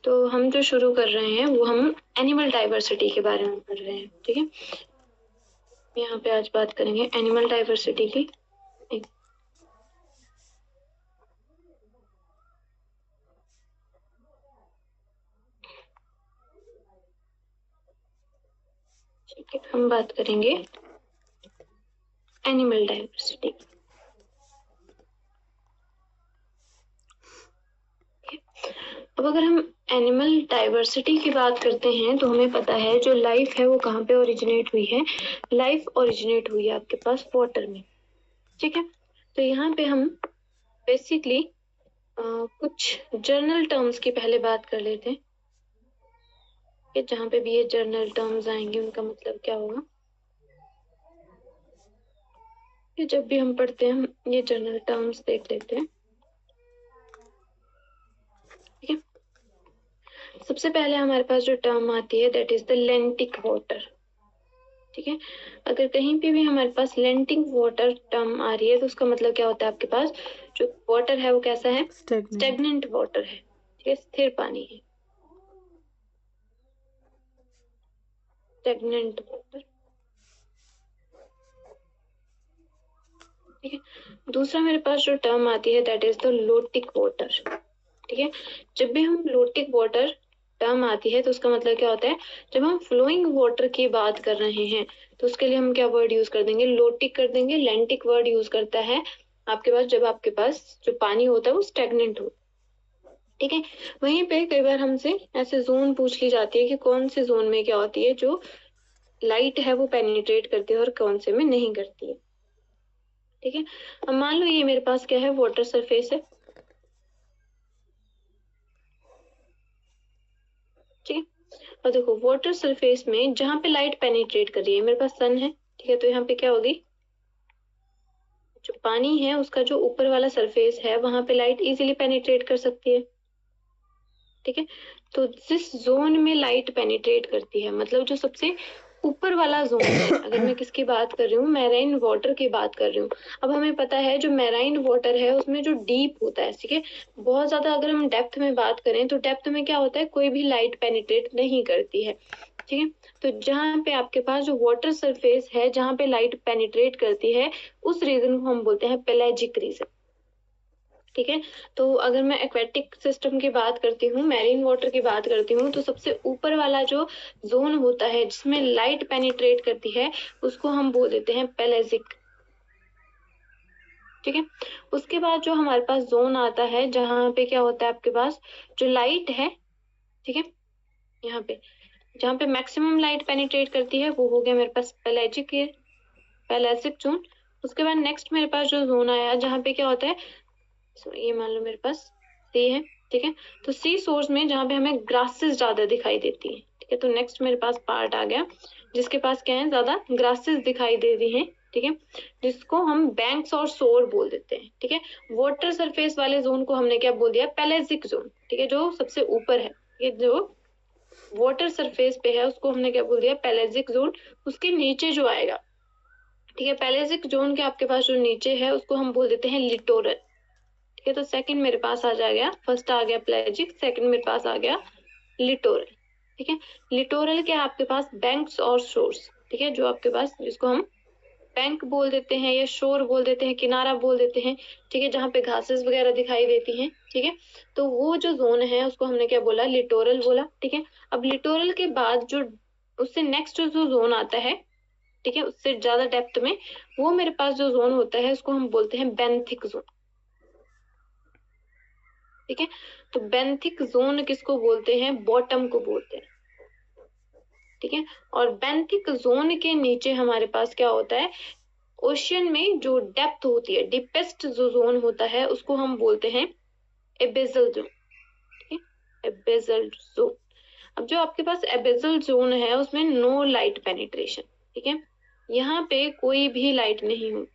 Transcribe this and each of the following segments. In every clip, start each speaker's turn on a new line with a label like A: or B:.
A: तो हम जो शुरू कर रहे हैं वो हम एनिमल डाइवर्सिटी के बारे में पढ़ रहे हैं। ठीक है, यहाँ पे आज बात करेंगे एनिमल डाइवर्सिटी की। ठीक है, हम बात करेंगे एनिमल डाइवर्सिटी। अब अगर हम एनिमल डाइवर्सिटी की बात करते हैं तो हमें पता है जो लाइफ है वो कहाँ पे ओरिजिनेट हुई है। लाइफ ओरिजिनेट हुई है आपके पास वाटर में। ठीक है, तो यहाँ पे हम बेसिकली कुछ जर्नल टर्म्स की पहले बात कर लेते हैं कि जहाँ पे भी ये जर्नल टर्म्स आएंगे उनका मतलब क्या होगा। ये जब भी हम पढ़ते हैं हम ये जर्नल टर्म्स देख लेते हैं। ठीक है, सबसे पहले हमारे पास जो टर्म आती है दैट इज द लेंटिक वाटर। ठीक है, अगर कहीं पे भी हमारे पास लेंटिक वाटर टर्म आ रही है तो उसका मतलब क्या होता है, आपके पास जो वाटर है वो कैसा है, स्टेगनेंट वाटर है। ठीक है, स्थिर पानी है, स्टेगनेंट वाटर। ठीक है, दूसरा मेरे पास जो टर्म आती है that is the lotic water. ठीक है, जब भी हम लोटिक वाटर टर्म आती है तो उसका मतलब क्या होता है, जब हम फ्लोइंग वाटर की बात कर रहे हैं तो उसके लिए हम क्या वर्ड यूज कर देंगे, लोटिक कर देंगे। लेंटिक वर्ड यूज करता है आपके पास जब आपके पास जो पानी होता है वो स्टेगनेंट हो। ठीक है, वहीं पे कई बार हमसे ऐसे जोन पूछ ली जाती है कि कौन से जोन में क्या होती है जो लाइट है वो पेनिट्रेट करती है और कौन से में नहीं करती है। ठीक है, अब मान लो ये मेरे पास क्या है, वाटर सरफेस है। ठीक है, और देखो वाटर सरफेस में जहां पे लाइट पेनिट्रेट कर रही है, मेरे पास सन है। ठीक है, तो यहाँ पे क्या होगी, जो पानी है उसका जो ऊपर वाला सरफेस है वहां पे लाइट इजीली पेनिट्रेट कर सकती है। ठीक है, तो जिस जोन में लाइट पेनिट्रेट करती है मतलब जो सबसे ऊपर वाला जोन है, अगर मैं किसकी बात कर रही हूँ, मैराइन वाटर की बात कर रही हूँ। अब हमें पता है जो मैराइन वाटर है उसमें जो डीप होता है, ठीक है, बहुत ज्यादा अगर हम डेप्थ में बात करें तो डेप्थ में क्या होता है, कोई भी लाइट पेनिट्रेट नहीं करती है। ठीक है, तो जहाँ पे आपके पास जो वाटर सरफेस है जहाँ पे लाइट पेनिट्रेट करती है उस रीजन को हम बोलते हैं पेलाजिक रीजन। ठीक है, तो अगर मैं एक्वेटिक सिस्टम की बात करती हूँ, मैरीन वाटर की बात करती हूँ, तो सबसे ऊपर वाला जो जोन होता है जिसमें लाइट पेनिट्रेट करती है उसको हम बोल देते हैं पेलेजिक। ठीक है, उसके बाद जो हमारे पास जोन आता है जहाँ पे क्या होता है, आपके पास जो लाइट है, ठीक है, यहाँ पे जहाँ पे मैक्सिमम लाइट पेनिट्रेट करती है वो हो गया मेरे पास पेलेजिक, पेलेजिक जोन। उसके बाद नेक्स्ट मेरे पास जो जोन आया जहाँ पे क्या होता है, ये मान लो मेरे पास सी है। ठीक है, तो सी सोर्स में जहाँ पे हमें ग्रासेस ज्यादा दिखाई देती है। ठीक है, तो नेक्स्ट मेरे पास पार्ट आ गया जिसके पास क्या है, ज्यादा ग्रासेस दिखाई दे रही हैं। ठीक है, जिसको हम बैंक्स और शोर बोल देते हैं। ठीक है, वाटर सरफेस वाले जोन को हमने क्या बोल दिया, पेलेजिक जोन। ठीक है, जो सबसे ऊपर है, ये जो वाटर सरफेस पे है उसको हमने क्या बोल दिया, पेलेजिक जोन। उसके नीचे जो आएगा, ठीक है, पेलेजिक जोन के आपके पास जो नीचे है उसको हम बोल देते हैं लिटोरल। ठीक है, तो सेकंड मेरे पास आ जाएगा, फर्स्ट आ गया पेलाजिक, सेकंड मेरे पास आ गया लिटोरल। ठीक है, लिटोरल के आपके पास बैंक्स और शोर्स। ठीक है, जो आपके पास जिसको हम बैंक बोल देते हैं या शोर बोल देते हैं, किनारा बोल देते हैं। ठीक है, जहाँ पे घासेस वगैरह दिखाई देती हैं। ठीक है, तो वो जो जोन है उसको हमने क्या बोला, लिटोरल बोला। ठीक है, अब लिटोरल के बाद जो उससे नेक्स्ट जो जोन आता है, ठीक है, उससे ज्यादा डेप्थ में, वो मेरे पास जो जोन होता है उसको हम बोलते हैं बेंथिक जोन। ठीक है, तो बेंथिक जोन किसको बोलते हैं, बॉटम को बोलते हैं। ठीक है, और बेंथिक जोन के नीचे हमारे पास क्या होता है, ओशियन में जो डेप्थ होती है, डीपेस्ट जो जोन होता है उसको हम बोलते हैं एबेजल जोन। ठीक है, एबेजल जोन। अब जो आपके पास एबेजल जोन है उसमें नो लाइट पेनिट्रेशन। ठीक है, यहाँ पे कोई भी लाइट नहीं होती।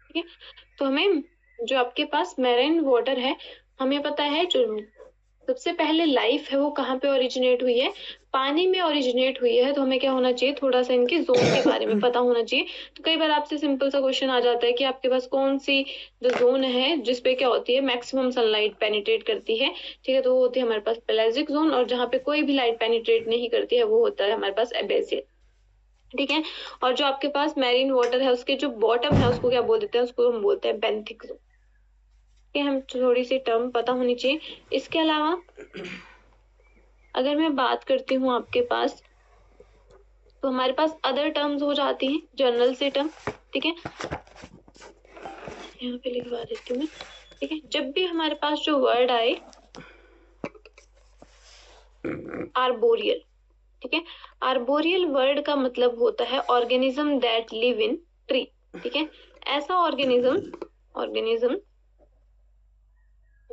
A: ठीक है, तो हमें जो आपके पास मैरीन वाटर है, हमें पता है जो सबसे पहले लाइफ है वो कहाँ पे ओरिजिनेट हुई है, पानी में ओरिजिनेट हुई है। तो हमें क्या होना चाहिए, थोड़ा सा इनके जोन के बारे में पता होना चाहिए। तो कई बार आपसे सिंपल सा क्वेश्चन आ जाता है कि आपके पास कौन सी जो जोन है जिसपे क्या होती है मैक्सिमम सनलाइट पेनिट्रेट करती है, ठीक है। तो वो होती है हमारे पास पेलाजिक जोन, और जहाँ पे कोई भी लाइट पेनिट्रेट नहीं करती है वो होता है हमारे पास एबेसियल, ठीक है। और जो आपके पास मैरीन वाटर है उसके जो बॉटम है उसको क्या बोल देते हैं, उसको हम बोलते हैं बेंथिक जोन। हम थोड़ी सी टर्म पता होनी चाहिए। इसके अलावा अगर मैं बात करती हूँ आपके पास, तो हमारे पास अदर टर्म्स हो जाती हैं, जर्नल से टर्म, ठीक है। यहाँ पे लिखवा देती हूँ मैं, ठीक है। जब भी हमारे पास जो वर्ड आए आर्बोरियल, ठीक है, आर्बोरियल वर्ड का मतलब होता है organism that live in tree, ठीक है। ऐसा organism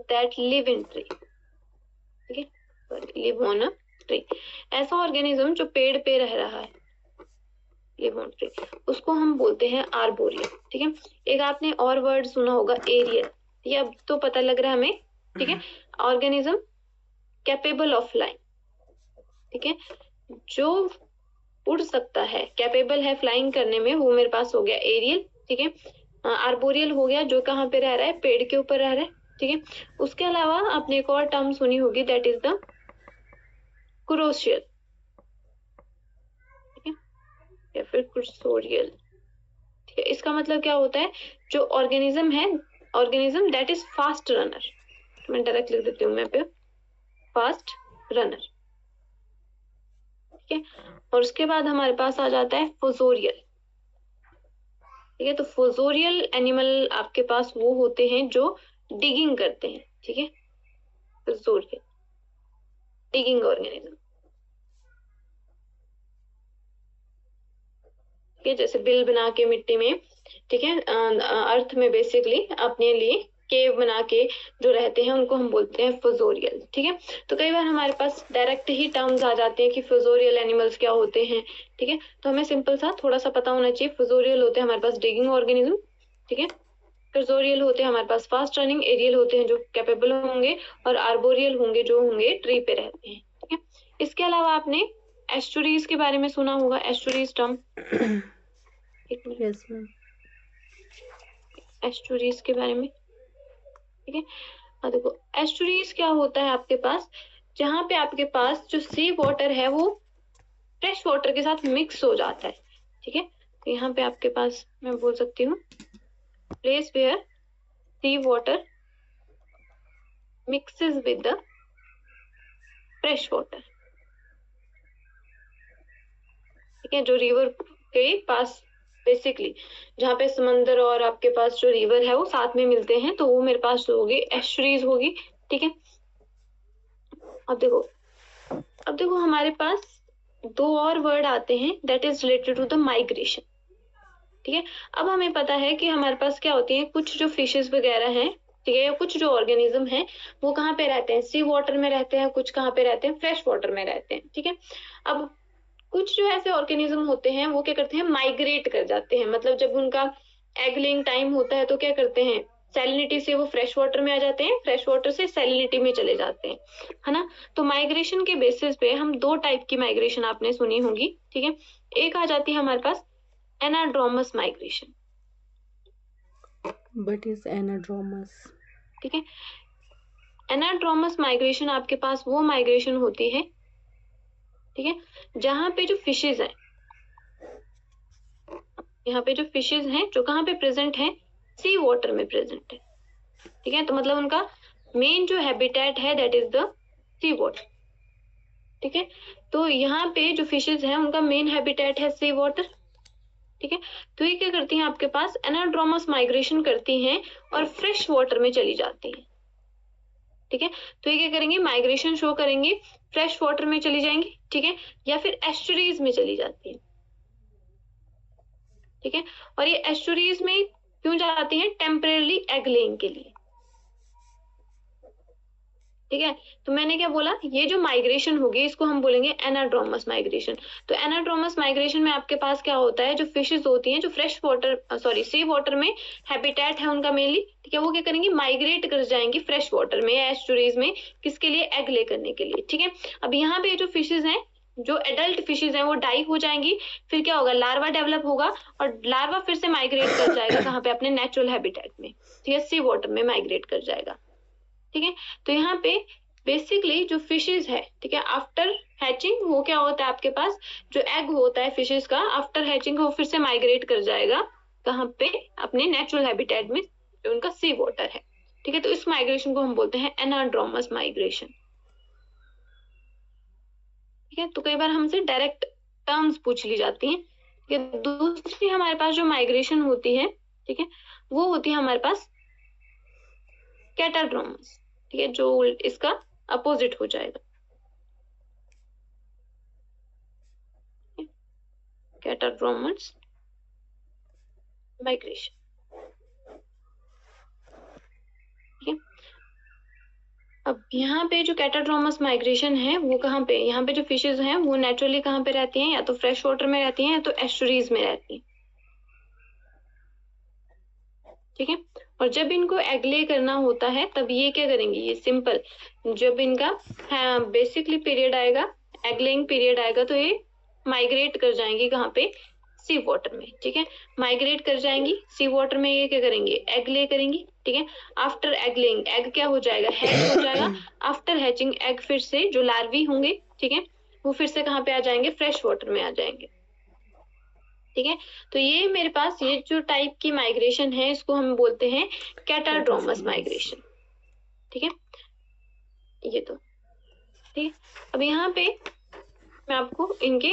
A: that live in tree, ठीक है, लिव ऑन अ ट्री। ऐसा ऑर्गेनिज्म जो पेड़ पे रह रहा है, लिव ऑन ट्री, उसको हम बोलते हैं आर्बोरियल, ठीक है। एक आपने और वर्ड सुना होगा एरियल, ये अब तो पता लग रहा है हमें, ठीक है। ऑर्गेनिज्म कैपेबल ऑफ फ्लाइंग, ठीक है, जो उड़ सकता है, कैपेबल है फ्लाइंग करने में, वो मेरे पास हो गया एरियल, ठीक है। आर्बोरियल हो गया जो कहाँ पे रह रहा है, पेड़ के ऊपर रह रहा है, ठीक है। उसके अलावा आपने एक और टर्म सुनी होगी, दैट इज द क्रोशियल, ठीक है, या फिर क्रोसोरियल, ठीक है। इसका मतलब क्या होता है, जो ऑर्गेनिज्म है, organism that is fast runner, मैं डायरेक्ट लिख देती हूँ मैं पे, फास्ट रनर, ठीक है। और उसके बाद हमारे पास आ जाता है फोजोरियल, ठीक है। तो फोजोरियल एनिमल आपके पास वो होते हैं जो डिगिंग करते हैं, ठीक है, फोजोरियल डिगिंग ऑर्गेनिज्म, ठीक है, जैसे बिल बना के मिट्टी में, ठीक है, अर्थ में बेसिकली अपने लिए केव बना के जो रहते हैं उनको हम बोलते हैं फोजोरियल, ठीक है। तो कई बार हमारे पास डायरेक्ट ही टर्म्स आ जाते हैं कि फोजोरियल एनिमल्स क्या होते हैं, ठीक है। तो हमें सिंपल सा थोड़ा सा पता होना चाहिए, फोजोरियल होते हैं हमारे पास डिगिंग ऑर्गेनिज्म, ठीक है। क्रोसोरियल होते हैं हमारे पास फास्ट रनिंग, एरियल होते हैं जो कैपेबल होंगे, और आर्बोरियल होंगे जो होंगे ट्री पे रहते हैं, ठीक है। इसके अलावा आपने एस्चुरीज के बारे में सुना होगा, एस्चुरीज टर्म, एक मिनट,
B: यस मैम।
A: एस्चुरीज के बारे में, ठीक है। हाँ देखो, एस्चुरीज क्या होता है आपके पास, जहाँ पे आपके पास जो सी वाटर है वो फ्रेश वाटर के साथ मिक्स हो जाता है, ठीक है। तो यहाँ पे आपके पास मैं बोल सकती हूँ place where sea water mixes with the fresh water, ठीक है, जो रिवर के पास बेसिकली, जहाँ पे समंदर और आपके पास जो रिवर है वो साथ में मिलते हैं, तो वो मेरे पास होगी एस्चुरीज होगी, ठीक है। अब देखो, अब देखो हमारे पास दो और वर्ड आते हैं that is related to the migration, ठीक है। अब हमें पता है कि हमारे पास क्या होती है, कुछ जो फिशेस वगैरह हैं, ठीक है, या कुछ जो ऑर्गेनिज्म है वो कहाँ पे रहते हैं, सी वाटर में रहते हैं, कुछ कहाँ पे रहते हैं, फ्रेश वाटर में रहते हैं, ठीक है। अब कुछ जो ऐसे ऑर्गेनिज्म होते हैं वो क्या करते हैं, माइग्रेट कर जाते हैं, मतलब जब उनका एग लेइंग टाइम होता है तो क्या करते हैं, सैलिनिटी से वो फ्रेश वाटर में आ जाते हैं, फ्रेश वाटर से सैलिनिटी में चले जाते हैं, है ना। तो माइग्रेशन के बेसिस पे हम दो टाइप की माइग्रेशन आपने सुनी होगी, ठीक है। एक आ जाती है हमारे पास anadromous migration,
B: but is anadromous,
A: ठीक है। एनाड्रोमस माइग्रेशन आपके पास वो माइग्रेशन होती है, ठीक है, जहां पे जो फिशेज हैं, यहाँ पे जो फिशेज हैं जो कहाँ पे प्रेजेंट हैं, सी वाटर में प्रेजेंट है, ठीक है। तो मतलब उनका मेन जो हैबिटेट है that is the sea water, ठीक है। तो यहाँ पे जो फिशेज हैं उनका मेन हैबिटेट है सी वाटर, ठीक है। तो ये क्या करती हैं, आपके पास एनाड्रोमस माइग्रेशन करती हैं और फ्रेश वाटर में चली जाती हैं, ठीक है। तो ये क्या करेंगे, माइग्रेशन शो करेंगे, फ्रेश वाटर में चली जाएंगी, ठीक है, या फिर एस्चुरीज में चली जाती है, ठीक है। और ये एस्चुरीज में क्यों जाती हैं, टेम्परेली एग लेइंग के लिए, ठीक है। तो मैंने क्या बोला, ये जो माइग्रेशन होगी इसको हम बोलेंगे एनाड्रोमस माइग्रेशन। तो एनाड्रोमस माइग्रेशन में आपके पास क्या होता है, जो फिशेस होती हैं जो फ्रेश वाटर सी वाटर में हैबिटेट है उनका मेनली, ठीक है, वो क्या करेंगी, माइग्रेट कर जाएंगी फ्रेश वाटर में या एस्चुरीज में, किसके लिए, एग ले करने के लिए। ठीक है। अब यहाँ पे जो फिशेज हैं, जो एडल्ट फिशेज हैं वो डाई हो जाएंगी, फिर क्या होगा, लार्वा डेवलप होगा और लार्वा फिर से माइग्रेट कर जाएगा कहाँ पे, अपने नेचुरल हैबिटेट में, ठीक है, सी वाटर में माइग्रेट कर जाएगा। ठीक है। तो यहाँ पे बेसिकली जो फिशेज है, ठीक है, आफ्टर हैचिंग वो क्या होता है आपके पास, जो एग होता है फिशेज का, आफ्टर हैचिंग वो फिर से माइग्रेट कर जाएगा कहाँ पे, अपने नेचुरल हैबिटेट में जो उनका सी वाटर है। ठीक है। तो इस माइग्रेशन को हम बोलते हैं एनाड्रोमस माइग्रेशन। ठीक है। तो कई बार हमसे डायरेक्ट टर्म्स पूछ ली जाती हैं। ठीक है। दूसरी हमारे पास जो माइग्रेशन होती है, ठीक है, वो होती है हमारे पास कैटाड्रोमस। ठीक है, जो इसका अपोजिट हो जाएगा, कैटाड्रोमस माइग्रेशन। ठीक है। अब यहाँ पे जो कैटाड्रोमस माइग्रेशन है वो कहाँ पे, यहाँ पे जो फिशेज हैं वो नेचुरली कहाँ पे रहती हैं, या तो फ्रेश वाटर में रहती हैं या तो एस्चुरीज में रहती हैं। ठीक है। और जब इनको एग ले करना होता है तब ये क्या करेंगे, ये सिंपल, जब इनका बेसिकली पीरियड आएगा, एग लेइंग पीरियड आएगा, तो ये माइग्रेट कर जाएंगी कहाँ पे, सी वाटर में। ठीक है। माइग्रेट कर जाएंगी सी वाटर में, ये क्या करेंगे, एग ले करेंगी। ठीक है। आफ्टर एग लेइंग, एग क्या हो जाएगा, हैच हो जाएगा। आफ्टर हैचिंग एग फिर से जो लार्वी होंगे, ठीक है, वो फिर से कहाँ पे आ जाएंगे, फ्रेश वाटर में आ जाएंगे। ठीक है। तो ये मेरे पास ये जो टाइप की माइग्रेशन है इसको हम बोलते हैं कैटाड्रोमस माइग्रेशन। ठीक है। ये तो ठीक है। अब यहाँ पे मैं आपको इनके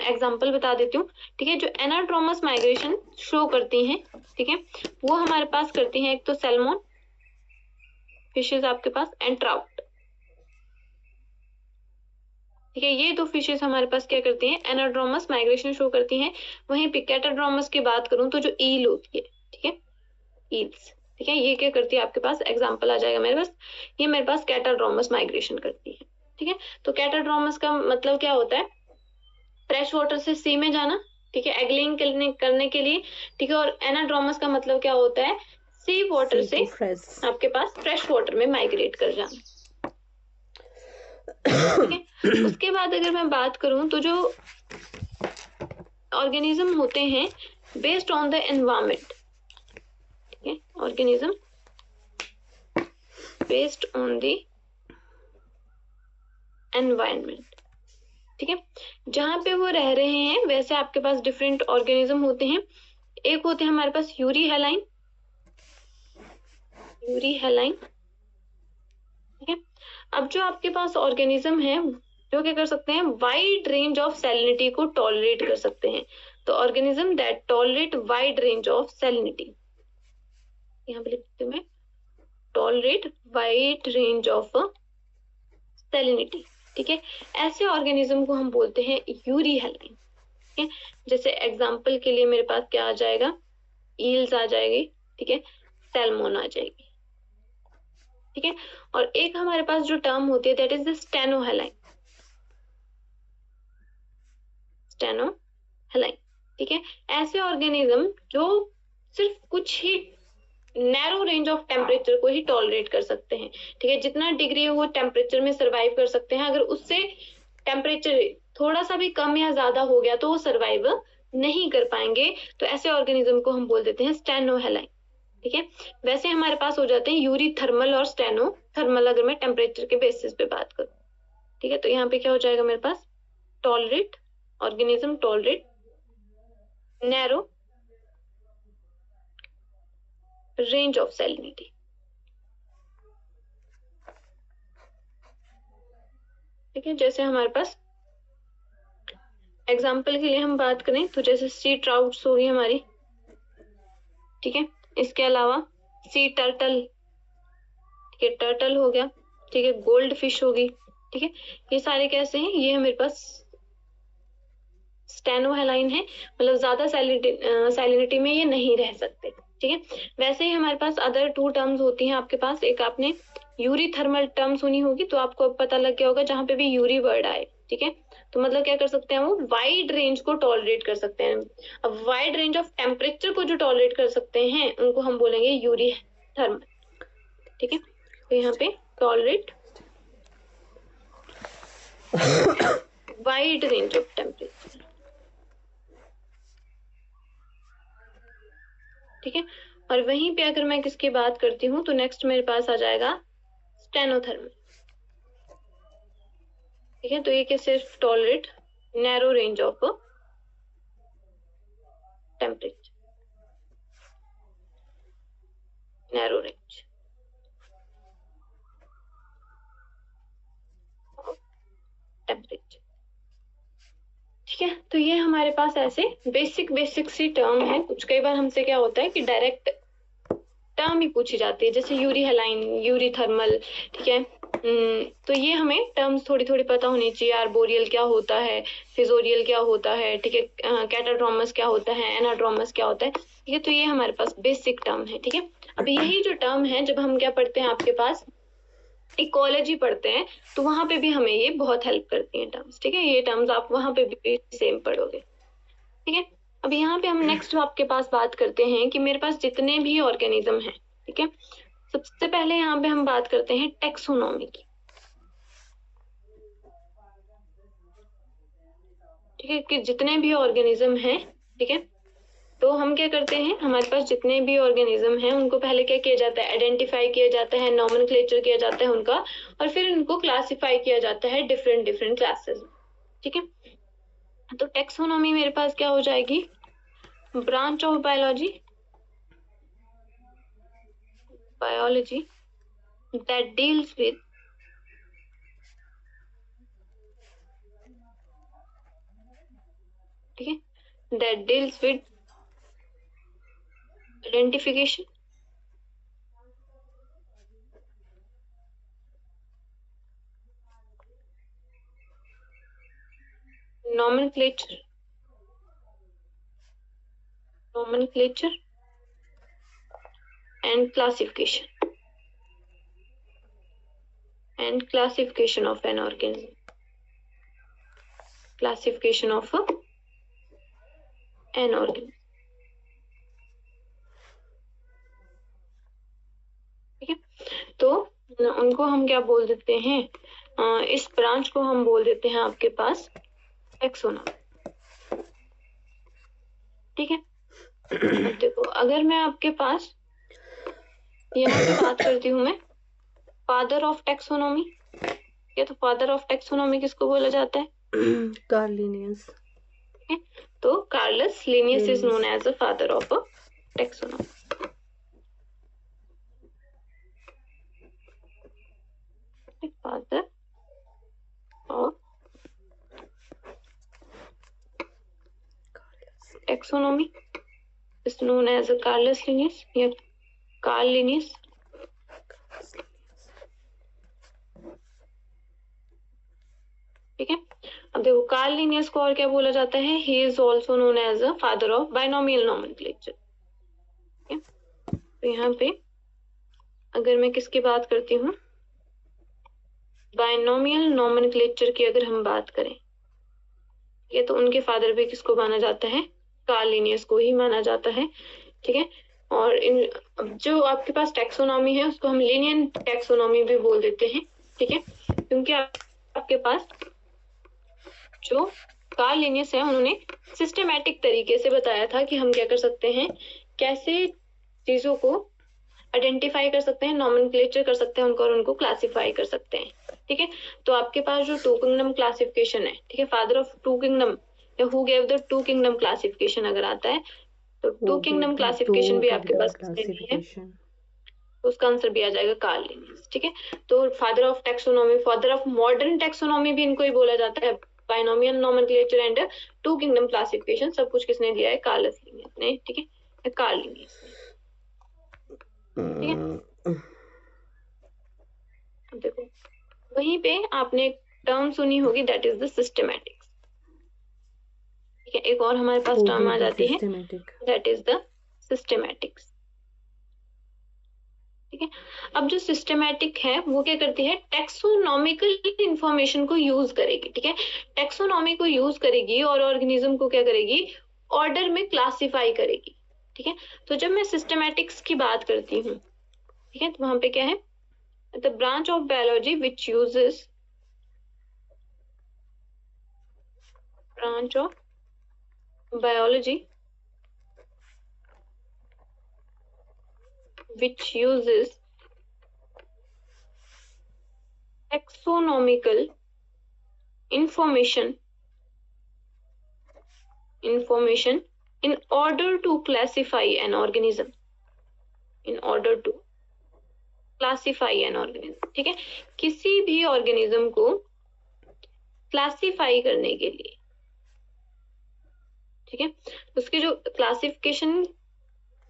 A: एग्जाम्पल बता देती हूँ। ठीक है। जो एनाड्रोमस माइग्रेशन शो करती हैं, ठीक है, वो हमारे पास करती हैं एक तो सैल्मन फिशेज आपके पास एंड ट्राउट। ठीक है। ये दो फिशेस हमारे पास क्या करती हैं, एनाड्रोमस माइग्रेशन शो करती हैं। वहीं पे कैटाड्रोमस की बात करूं तो जो ईल होती है, ठीक है, ईल्स, ठीक है, ये क्या करती है आपके पास, एग्जांपल आ जाएगा मेरे पास, ये मेरे पास कैटाड्रोमस माइग्रेशन करती है। ठीक है। तो कैटाड्रोमस का मतलब क्या होता है, फ्रेश वाटर से सी में जाना, ठीक है, एगलिंग करने के लिए। ठीक है। और एनाड्रोमस का मतलब क्या होता है, सी वाटर से आपके पास फ्रेश वाटर में माइग्रेट कर जाना। ठीक है। उसके बाद अगर मैं बात करूं तो जो ऑर्गेनिज्म होते हैं बेस्ड ऑन द एनवायरमेंट, ठीक है, organism based on the environment, ठीक है, जहां पे वो रह रहे हैं वैसे आपके पास डिफरेंट ऑर्गेनिज्म होते हैं। एक होते हैं हमारे पास यूरी हेलाइन, ठीक है। अब जो आपके पास ऑर्गेनिज्म है जो क्या कर सकते हैं, वाइड रेंज ऑफ सैलिनिटी को टॉलरेट कर सकते हैं। तो organism that tolerate wide range of salinity, यहाँ पे लिखते हैं tolerate wide range of salinity. ठीक है। ऐसे ऑर्गेनिज्म को हम बोलते हैं यूरी हेलाइन। ठीक है। जैसे एग्जांपल के लिए मेरे पास क्या आ जाएगा, ईल्स आ जाएगी, ठीक है, सैल्मन आ जाएगी। ठीक है। और एक हमारे पास जो टर्म होती है दैट इज द स्टेनोहेलाइन, ठीक है। ऐसे ऑर्गेनिज्म जो सिर्फ कुछ ही नैरो रेंज ऑफ टेम्परेचर को ही टॉलरेट कर सकते हैं। ठीक है। जितना डिग्री है वो टेम्परेचर में सरवाइव कर सकते हैं, अगर उससे टेम्परेचर थोड़ा सा भी कम या ज्यादा हो गया तो वो सरवाइव नहीं कर पाएंगे। तो ऐसे ऑर्गेनिज्म को हम बोल देते हैं स्टेनोहेलाइन। ठीक है। वैसे हमारे पास हो जाते हैं यूरी थर्मल और स्टेनो थर्मल, अगर मैं टेम्परेचर के बेसिस पे बात करूं। ठीक है। तो यहाँ पे क्या हो जाएगा मेरे पास, tolerate organism tolerate narrow range of salinity. ठीक है। जैसे हमारे पास एग्जाम्पल के लिए हम बात करें तो जैसे सी ट्राउट्स होगी हमारी, ठीक है, इसके अलावा सी टर्टल, ठीक है, टर्टल हो गया, ठीक है, गोल्ड फिश होगी। ठीक है। ये सारे कैसे हैं, ये मेरे पास स्टेनोहेलाइन है, मतलब ज्यादा सैलिनिटी में ये नहीं रह सकते। ठीक है। वैसे ही हमारे पास अदर टू टर्म्स होती हैं आपके पास, एक आपने यूरी थर्मल टर्म सुनी होगी तो आपको अब पता लग गया होगा जहां पे भी यूरी वर्ड आए, ठीक है। तो मतलब क्या कर सकते हैं, वो वाइड रेंज को टॉलरेट कर सकते हैं। अब वाइड रेंज ऑफ टेम्परेचर को जो टॉलरेट कर सकते हैं उनको हम बोलेंगे यूरी थर्मल, ठीक है। तो यहाँ पे tolerate wide range of temperature, ठीक है। और वहीं पे अगर मैं किसकी बात करती हूँ तो नेक्स्ट मेरे पास आ जाएगा स्टेनोथर्मल, ठीक है। तो ये क्या सिर्फ tolerate narrow range of temperature, narrow range of temperature, ठीक है। तो ये हमारे पास ऐसे बेसिक सी टर्म है। कुछ कई बार हमसे क्या होता है कि डायरेक्ट टर्म ही पूछी जाती है, जैसे यूरी हेलाइन, यूरी थर्मल, ठीक है। तो ये हमें टर्म्स थोड़ी थोड़ी पता होनी चाहिए। आर्बोरियल क्या होता है, फिजोरियल क्या होता है, ठीक है, कैटाड्रोमस क्या होता है, एनाड्रोमस क्या होता है, ठीक है। तो ये हमारे पास बेसिक टर्म है, ठीक है। अब यही जो टर्म है, जब हम क्या पढ़ते हैं आपके पास इकोलॉजी पढ़ते हैं तो वहां पे भी हमें ये बहुत हेल्प करती हैं टर्म्स, ठीक है। ये टर्म्स आप वहां पे भी सेम पढ़ोगे, ठीक है। अब यहाँ पे हम नेक्स्ट आपके पास बात करते हैं कि मेरे पास जितने भी ऑर्गेनिज्म हैं, ठीक है। सबसे पहले यहाँ पे हम बात करते हैं टेक्सोनॉमी की, ठीक है, कि जितने भी ऑर्गेनिज्म हैं, ठीक है। तो हम क्या करते हैं, हमारे पास जितने भी ऑर्गेनिज्म हैं उनको पहले क्या किया जाता है, आइडेंटिफाई किया जाता है, नॉमेनक्लेचर किया जाता है उनका, और फिर उनको क्लासिफाई किया जाता है डिफरेंट डिफरेंट क्लासेस, ठीक है। तो टेक्सोनॉमी मेरे पास क्या हो जाएगी, branch of biology that deals with ठीक है, that deals with identification, nomenclature and classification of an organism, classification of an organism, ठीक है। तो उनको हम क्या बोल देते हैं, इस ब्रांच को हम बोल देते हैं आपके पास टेक्सोनॉमी, ठीक है। अब देखो, अगर मैं आपके पास यहाँ पे बात करती हूँ मैं फादर ऑफ टेक्सोनॉमी, ये तो फादर ऑफ टेक्सोनॉमी किसको बोला जाता है,
B: कार्ल लिनियस,
A: ठीक है। तो Carolus Linnaeus is known as the father of taxonomy, father of taxonomy is known as Carolus Linnaeus या कार्ल लिनियस, ठीक है। अब देखो, कार्ल लिनियस को और क्या बोला जाता है, he is also known as a father of binomial nomenclature, ठीक है। तो यहाँ पे अगर मैं किसकी बात करती हूँ, बाइनोमियल नोमेनक्लेचर की अगर हम बात करें, ये तो उनके फादर भी किसको माना जाता है, कार्ल लिनियस को ही माना जाता है, ठीक है। और इन जो आपके पास टैक्सोनॉमी है उसको हम लीनियन टैक्सोनॉमी भी बोल देते हैं, ठीक है। क्योंकि आपके पास जो कार्ल लिनियस है उन्होंने सिस्टेमैटिक तरीके से बताया था कि हम क्या कर सकते हैं, कैसे चीजों को आइडेंटिफाई कर सकते हैं, नॉमेनक्लेचर कर सकते हैं उनको, और उनको क्लासिफाई कर सकते हैं, ठीक है। तो आपके पास जो टू किंगडम क्लासिफिकेशन है, ठीक है, फादर ऑफ टू किंगडम या who gave the two kingdom classification अगर आता है तो टू किंगडम क्लासिफिकेशन भी आपके पास किसने दी है, तो उसका आंसर भी आ जाएगा कार्ल लिनियस, ठीक है। तो father of taxonomy, father of modern taxonomy भी इनको ही बोला जाता है, binomial nomenclature and two kingdom classification सब कुछ किसने दिया है, कार्लस लिनियस ने, ठीक है, कार्ल लिनियस ने, ठीक है। अब देखो, वहीं पे आपने एक टर्म सुनी होगी दैट इज द सिस्टेमैटिक्स, ठीक है। एक और हमारे पास टर्म आ जाती है दैट इज द सिस्टेमैटिक्स, ठीक है। अब जो सिस्टमैटिक है वो क्या करती है, टेक्सोनॉमिकल इंफॉर्मेशन को यूज करेगी। ठीक है, टेक्सोनॉमी को यूज करेगी और ऑर्गेनिज्म को क्या करेगी, ऑर्डर में क्लासिफाई करेगी। ठीक है, तो जब मैं सिस्टमैटिक्स की बात करती हूँ, ठीक है, तो वहां पे क्या है, the branch of biology which uses branch of biology which uses taxonomical information in order to classify an organism, in order to classify an organism। ठीक है, किसी भी ऑर्गेनिज्म को क्लासिफाई करने के लिए, ठीक है, उसकी जो क्लासिफिकेशन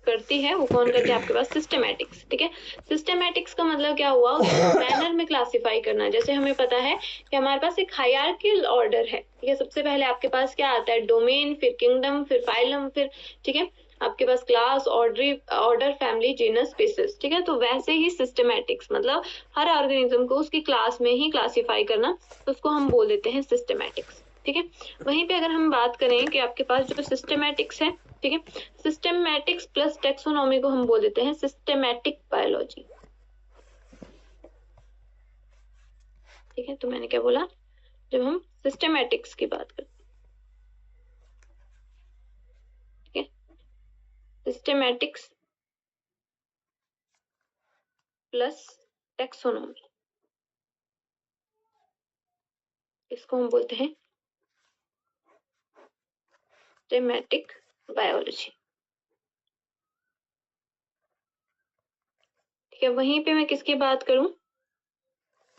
A: करती है वो कौन करती है, आपके पास सिस्टमैटिक्स। ठीक है, सिस्टमैटिक्स का मतलब क्या हुआ, उसको मैनर में क्लासिफाई करना। जैसे हमें पता है कि हमारे पास एक हायरार्किकल ऑर्डर है। ठीक है, सबसे पहले आपके पास क्या आता है, डोमेन, फिर किंगडम, फिर फाइलम, फिर ठीक है आपके पास class, order, family, genus, species. ठीक है, तो वैसे ही सिस्टमैटिक्स मतलब हर ऑर्गेनिज्म को उसकी क्लास में ही क्लासिफाई करना, तो उसको हम बोल देते हैं सिस्टमैटिक्स। ठीक है, वहीं पे अगर हम बात करें कि आपके पास जो सिस्टमैटिक्स है, ठीक है, सिस्टमैटिक्स प्लस टेक्सोनॉमी को हम बोल देते हैं सिस्टमैटिक बायोलॉजी। ठीक है, तो मैंने क्या बोला, जब हम सिस्टमैटिक्स की बात करते हैं, ठीक है, सिस्टमैटिक्स प्लस टेक्सोनॉमी, इसको हम बोलते हैं सिस्टमैटिक बायोलॉजी। ठीक है, वहीं पे मैं किसकी बात करूं,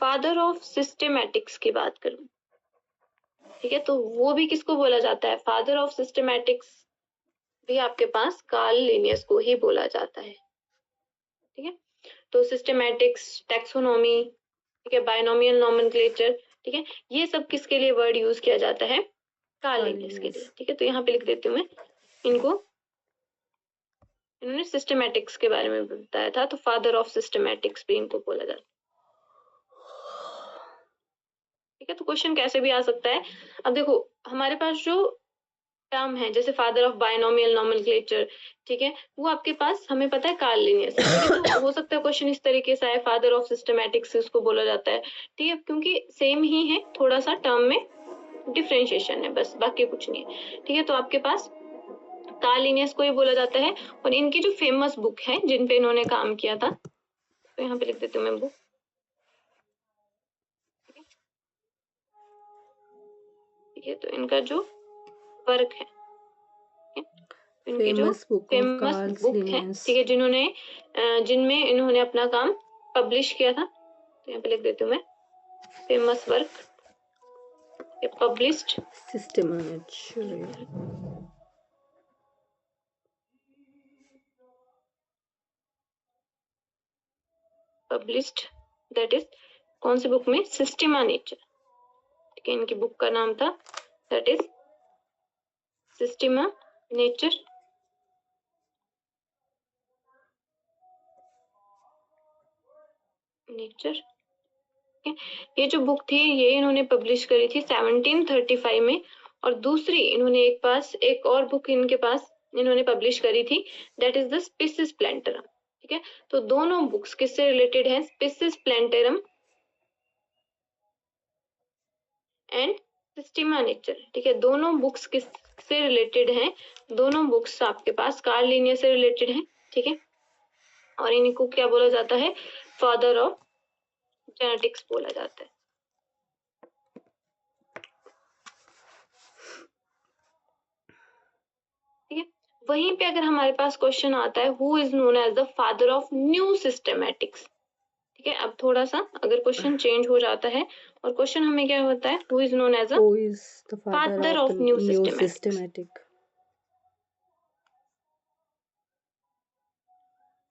A: फादर ऑफ सिस्टमैटिक्स की बात करूं। ठीक है, तो वो भी किसको बोला जाता है, फादर ऑफ सिस्टमैटिक्स भी आपके पास कार्ल लिनियस को ही बोला जाता है। ठीक है, तो सिस्टमैटिक्स, टेक्सोनॉमी, ठीक है, बायनोमियल नोमेनक्लेचर, ठीक है, ये सब किसके लिए वर्ड यूज किया जाता है, कार्ल लिनियस के लिए। ठीक है, तो यहाँ पे लिख देती हूँ मैं इनको, इन्होंने सिस्टमैटिक्स के बारे में बताया था, तो फादर ऑफ सिस्टमैटिक्स भी इनको बोला जाता है। ठीक है, तो क्वेश्चन कैसे भी आ सकता है। अब देखो हमारे पास जो टर्म है, जैसे फादर ऑफ बायनोमियल नोमेनक्लेचर, ठीक है, वो आपके पास हमें पता है कार्ल लिनियस। ठीक है, तो हो सकता है क्वेश्चन इस तरीके से आए, फादर ऑफ सिस्टमैटिक्स उसको बोला जाता है। ठीक है, क्योंकि सेम ही है, थोड़ा सा टर्म में डिफरेंशिएशन है बस, बाकी कुछ नहीं है। ठीक है, तो आपके पास कार्ल लिनियस को ही बोला जाता है, और इनकी जो फेमस बुक है जिन पे इन्होंने काम किया था, तो यहाँ पे लिख देती हूँ मैं बुक। ठीक है, तो इनका जो वर्क है, इनकी जो फेमस बुक है, ठीक है, जिनमें इन्होंने अपना काम पब्लिश किया था, तो यहाँ पे लिख देती हूँ मैं famous work published that is कौन सी बुक में, सिस्टेमा नेचर। ठीक है, इनकी बुक का नाम था दैट इज सिस्टेमा नेचर। ये जो बुक थी ये इन्होंने पब्लिश करी थी 1735 में, और दूसरी इन्होंने एक और बुक इनके पास इन्होंने पब्लिश करी थी, दैट इज द स्पीसीज प्लांटरम। ठीक है, तो दोनों बुक्स किससे रिलेटेड है, स्पीसीज प्लांटरम एंड सिस्टेमा नेचर। ठीक है, दोनों बुक्स किससे रिलेटेड हैं, दोनों बुक्स आपके पास कार्ल लिनियस से रिलेटेड हैं। ठीक है, और इनको क्या बोला जाता है, फादर ऑफ जेनेटिक्स बोला जाता है। ठीक है, वहीं पे अगर हमारे पास क्वेश्चन आता है who is known as the father of new systematics. ठीक है, अब थोड़ा सा अगर क्वेश्चन चेंज हो जाता है और क्वेश्चन हमें क्या होता है, who is known as a father of new systematic,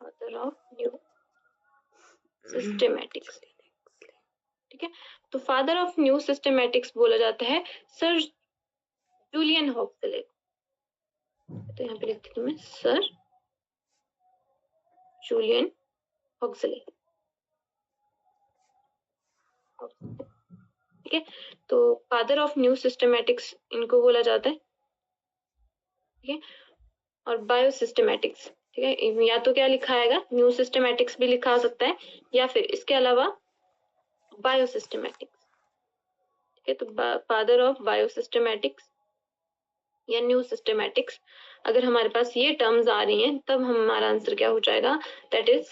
A: father of new systematics. ठीक है, तो फादर ऑफ न्यू सिस्टमैटिक्स बोला जाता है सर जूलियन हॉक्सले। तो यहाँ पे लिखती हूँ मैं सर जूलियन हक्सले, ठीक है। तो फादर ऑफ न्यू सिस्टमैटिक्स इनको बोला जाता है, ठीक है। और बायो सिस्टमैटिक्स, ठीक है, या तो क्या लिखा आएगा, न्यू सिस्टमैटिक्स भी लिखा आ सकता है, या फिर इसके अलावा बायो सिस्टमैटिक्स, ठीक है। तो फादर ऑफ बायो सिस्टमैटिक्स या न्यू सिस्टमैटिक्स, अगर हमारे पास ये टर्म्स आ रही हैं तब हमारा आंसर क्या हो जाएगा, दैट इज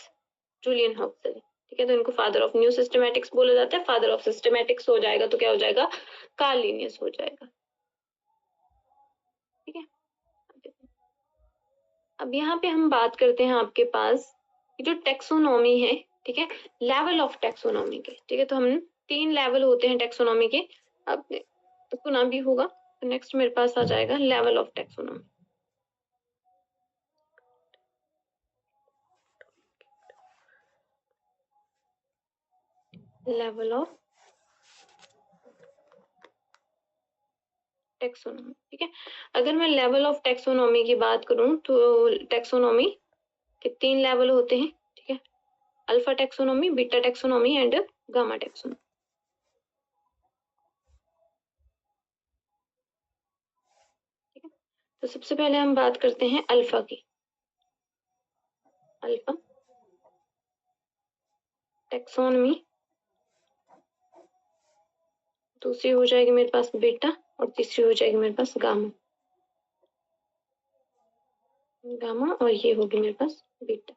A: जूलियन हक्सले, ठीक है। तो इनको फादर ऑफ न्यू सिस्टमैटिक्स बोला जाता है। फादर ऑफ सिस्टमैटिक्स हो जाएगा तो क्या हो जाएगा, कार्ल लिनियस हो जाएगा, ठीक है। अब यहाँ पे हम बात करते हैं आपके पास जो टेक्सोनॉमी है, ठीक है, लेवल ऑफ टेक्सोनॉमी के, ठीक है। तो हम 3 लेवल होते हैं टेक्सोनॉमी के, आपने सुना भी होगा। तो नेक्स्ट मेरे पास आ जाएगा level of taxonomy. Level of taxonomy, ठीक है। अगर मैं लेवल ऑफ टेक्सोनॉमी की बात करूं तो टेक्सोनॉमी के 3 लेवल होते हैं, ठीक है, alpha taxonomy, beta taxonomy and gamma taxonomy, ठीक है। तो सबसे पहले हम बात करते हैं अल्फा की। अल्फा टेक्सोनॉमी, दूसरी हो जाएगी मेरे पास बीटा, और तीसरी हो जाएगी मेरे पास गामा। गामा और ये होगी मेरे पास बीटा,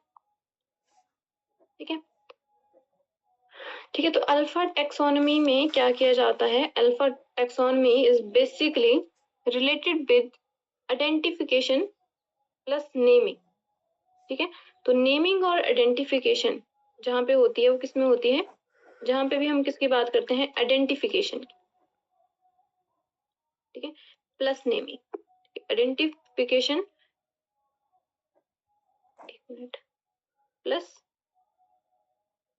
A: ठीक है। ठीक है, तो अल्फा टेक्सोनॉमी में क्या किया जाता है, alpha taxonomy is basically related with identification plus naming, ठीक है। तो नेमिंग और आइडेंटिफिकेशन जहाँ पे होती है वो किस में होती है, जहाँ पे भी हम किसकी बात करते हैं, आइडेंटिफिकेशन की, ठीक है, प्लस नेमिंग। आइडेंटिफिकेशन, एक मिनट, प्लस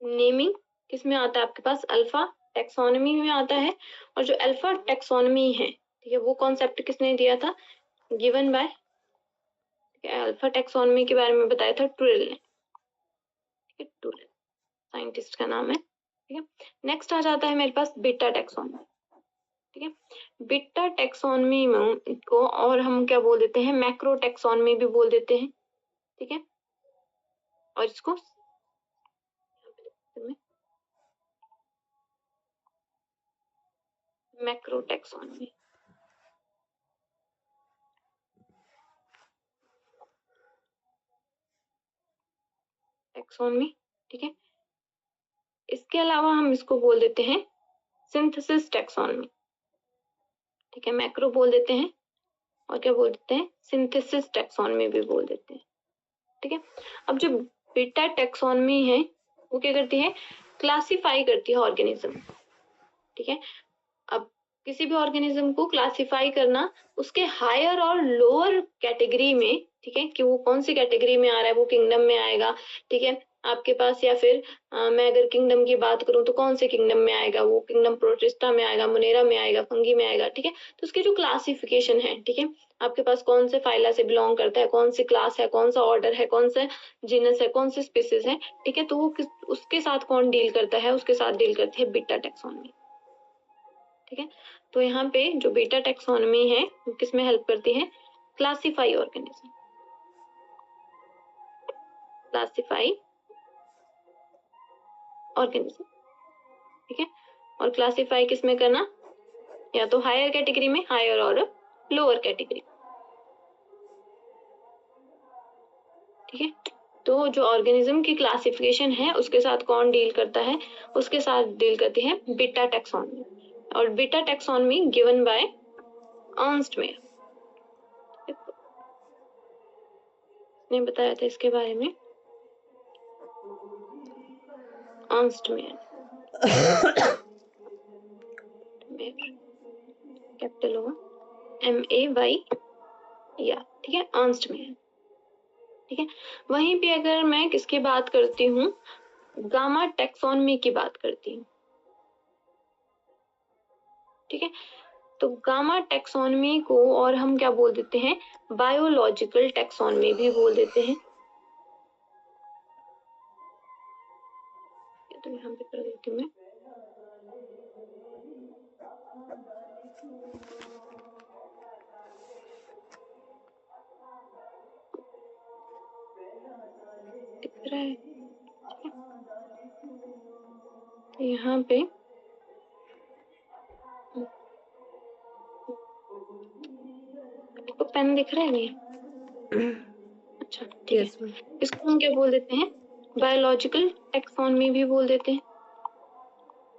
A: नेमिंग किस में आता है आपके पास, अल्फा टेक्सोनॉमी में आता है। और जो अल्फा टेक्सोनॉमी है, ठीक है, वो कॉन्सेप्ट किसने दिया था, गिवन बाय, अल्फा टेक्सोनॉमी के बारे में बताया था टुरेल ने, ठीक है, टुरेल साइंटिस्ट का नाम है, ठीक है। नेक्स्ट आ जाता है मेरे पास बीटा टेक्सोनॉमी, ठीक है। बीटा टेक्सोनॉमी में को और हम क्या बोल देते हैं, मैक्रो टेक्सोनॉमी भी बोल देते हैं, ठीक है। और इसको मैक्रो टेक्सोनॉमी, टेक्सोनॉमी, ठीक है। इसके अलावा हम इसको बोल देते हैं सिंथेसिस टेक्सोनॉमी, ठीक है। मैक्रो बोल देते हैं और क्या बोल देते हैं, सिंथेसिस टेक्सोनॉमी भी बोल देते हैं, ठीक है। अब जो बीटा टेक्सोनॉमी है वो क्या करती है, क्लासिफाई करती है ऑर्गेनिज्म, ठीक है। अब किसी भी ऑर्गेनिज्म को क्लासिफाई करना उसके हायर और लोअर कैटेगरी में, ठीक है, कि वो कौन सी कैटेगरी में आ रहा है, वो किंगडम में आएगा, ठीक है, आपके पास, या फिर मैं अगर किंगडम की बात करूं तो कौन से किंगडम में आएगा, वो किंगडम प्रोटिस्टा में आएगा, मोनेरा में आएगा, फंगी में आएगा, ठीक है। तो उसकी जो क्लासिफिकेशन है, ठीक है, आपके पास कौन से फाइला से बिलोंग करता है, कौन सी क्लास है, कौन सा ऑर्डर है, कौन सा जीनस है, कौन सी स्पीसीज है, ठीक है, तो वो उसके साथ कौन डील करता है, उसके साथ डील करती है बीटा टेक्सोनॉमी, ठीक है। तो यहाँ पे जो बीटा टेक्सोनॉमी है वो किसमें हेल्प करती है, क्लासिफाई ऑर्गेनिज्म, क्लासिफाई ऑर्गेनिज्म, ठीक है। और क्लासिफाई किसमें करना, या तो हायर कैटेगरी में, हायर और लोअर कैटेगरी, ठीक है। तो जो ऑर्गेनिज्म की क्लासिफिकेशन है उसके साथ कौन डील करता है, उसके साथ डील करती है बीटा टेक्सोनॉमी। और beta taxonomy given by Ernst Mayr ने बताया था इसके बारे में, अर्नस्ट मेयर, कैपिटल होगा MAY या, ठीक है, अर्नस्ट मेयर, ठीक है। वहीं पे अगर मैं किसकी बात करती हूँ, गामा टेक्सोनॉमी की बात करती हूँ, ठीक है। तो गामा टेक्सोनॉमी को और हम क्या बोल देते हैं, बायोलॉजिकल टेक्सोनॉमी भी बोल देते हैं, तो यहाँ पे कर देती हूँ मैं। दिख रहा है, तो यहाँ पे आपको पेन दिख रहा है नहीं? अच्छा ठीक है। इसको हम क्या बोल देते हैं, बायोलॉजिकल टैक्सोनमी भी बोल देते हैं,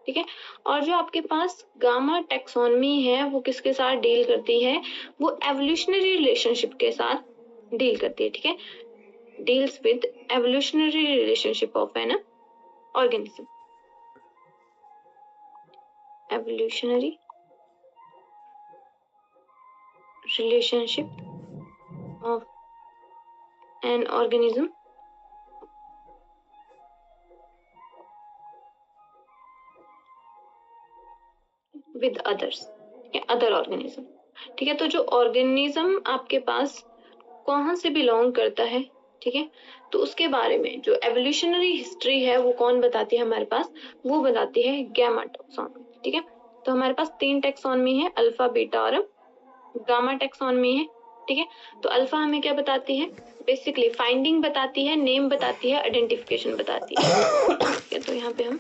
A: ठीक है। और जो आपके पास गामा टैक्सोनमी है वो किसके साथ डील करती है, वो एवोल्यूशनरी रिलेशनशिप के साथ डील करती है, ठीक है। Deals with evolutionary relationship of an organism, evolutionary relationship of an organism with others, other organism, ठीक है। तो जो ऑर्गेनिज्म आपके पास कहाँ से बिलोंग करता है, ठीक है, तो उसके बारे में जो एवोल्यूशनरी हिस्ट्री है वो कौन बताती है हमारे पास, वो बताती है गामा टैक्सोनमी, ठीक है। तो हमारे पास 3 टैक्सोनमी है, अल्फा, बीटा और गामा टैक्सोनमी है, ठीक है। तो अल्फा हमें क्या बताती है, बेसिकली फाइंडिंग बताती है, नेम बताती है, आइडेंटिफिकेशन बताती है, ठीक है। तो यहाँ पे हम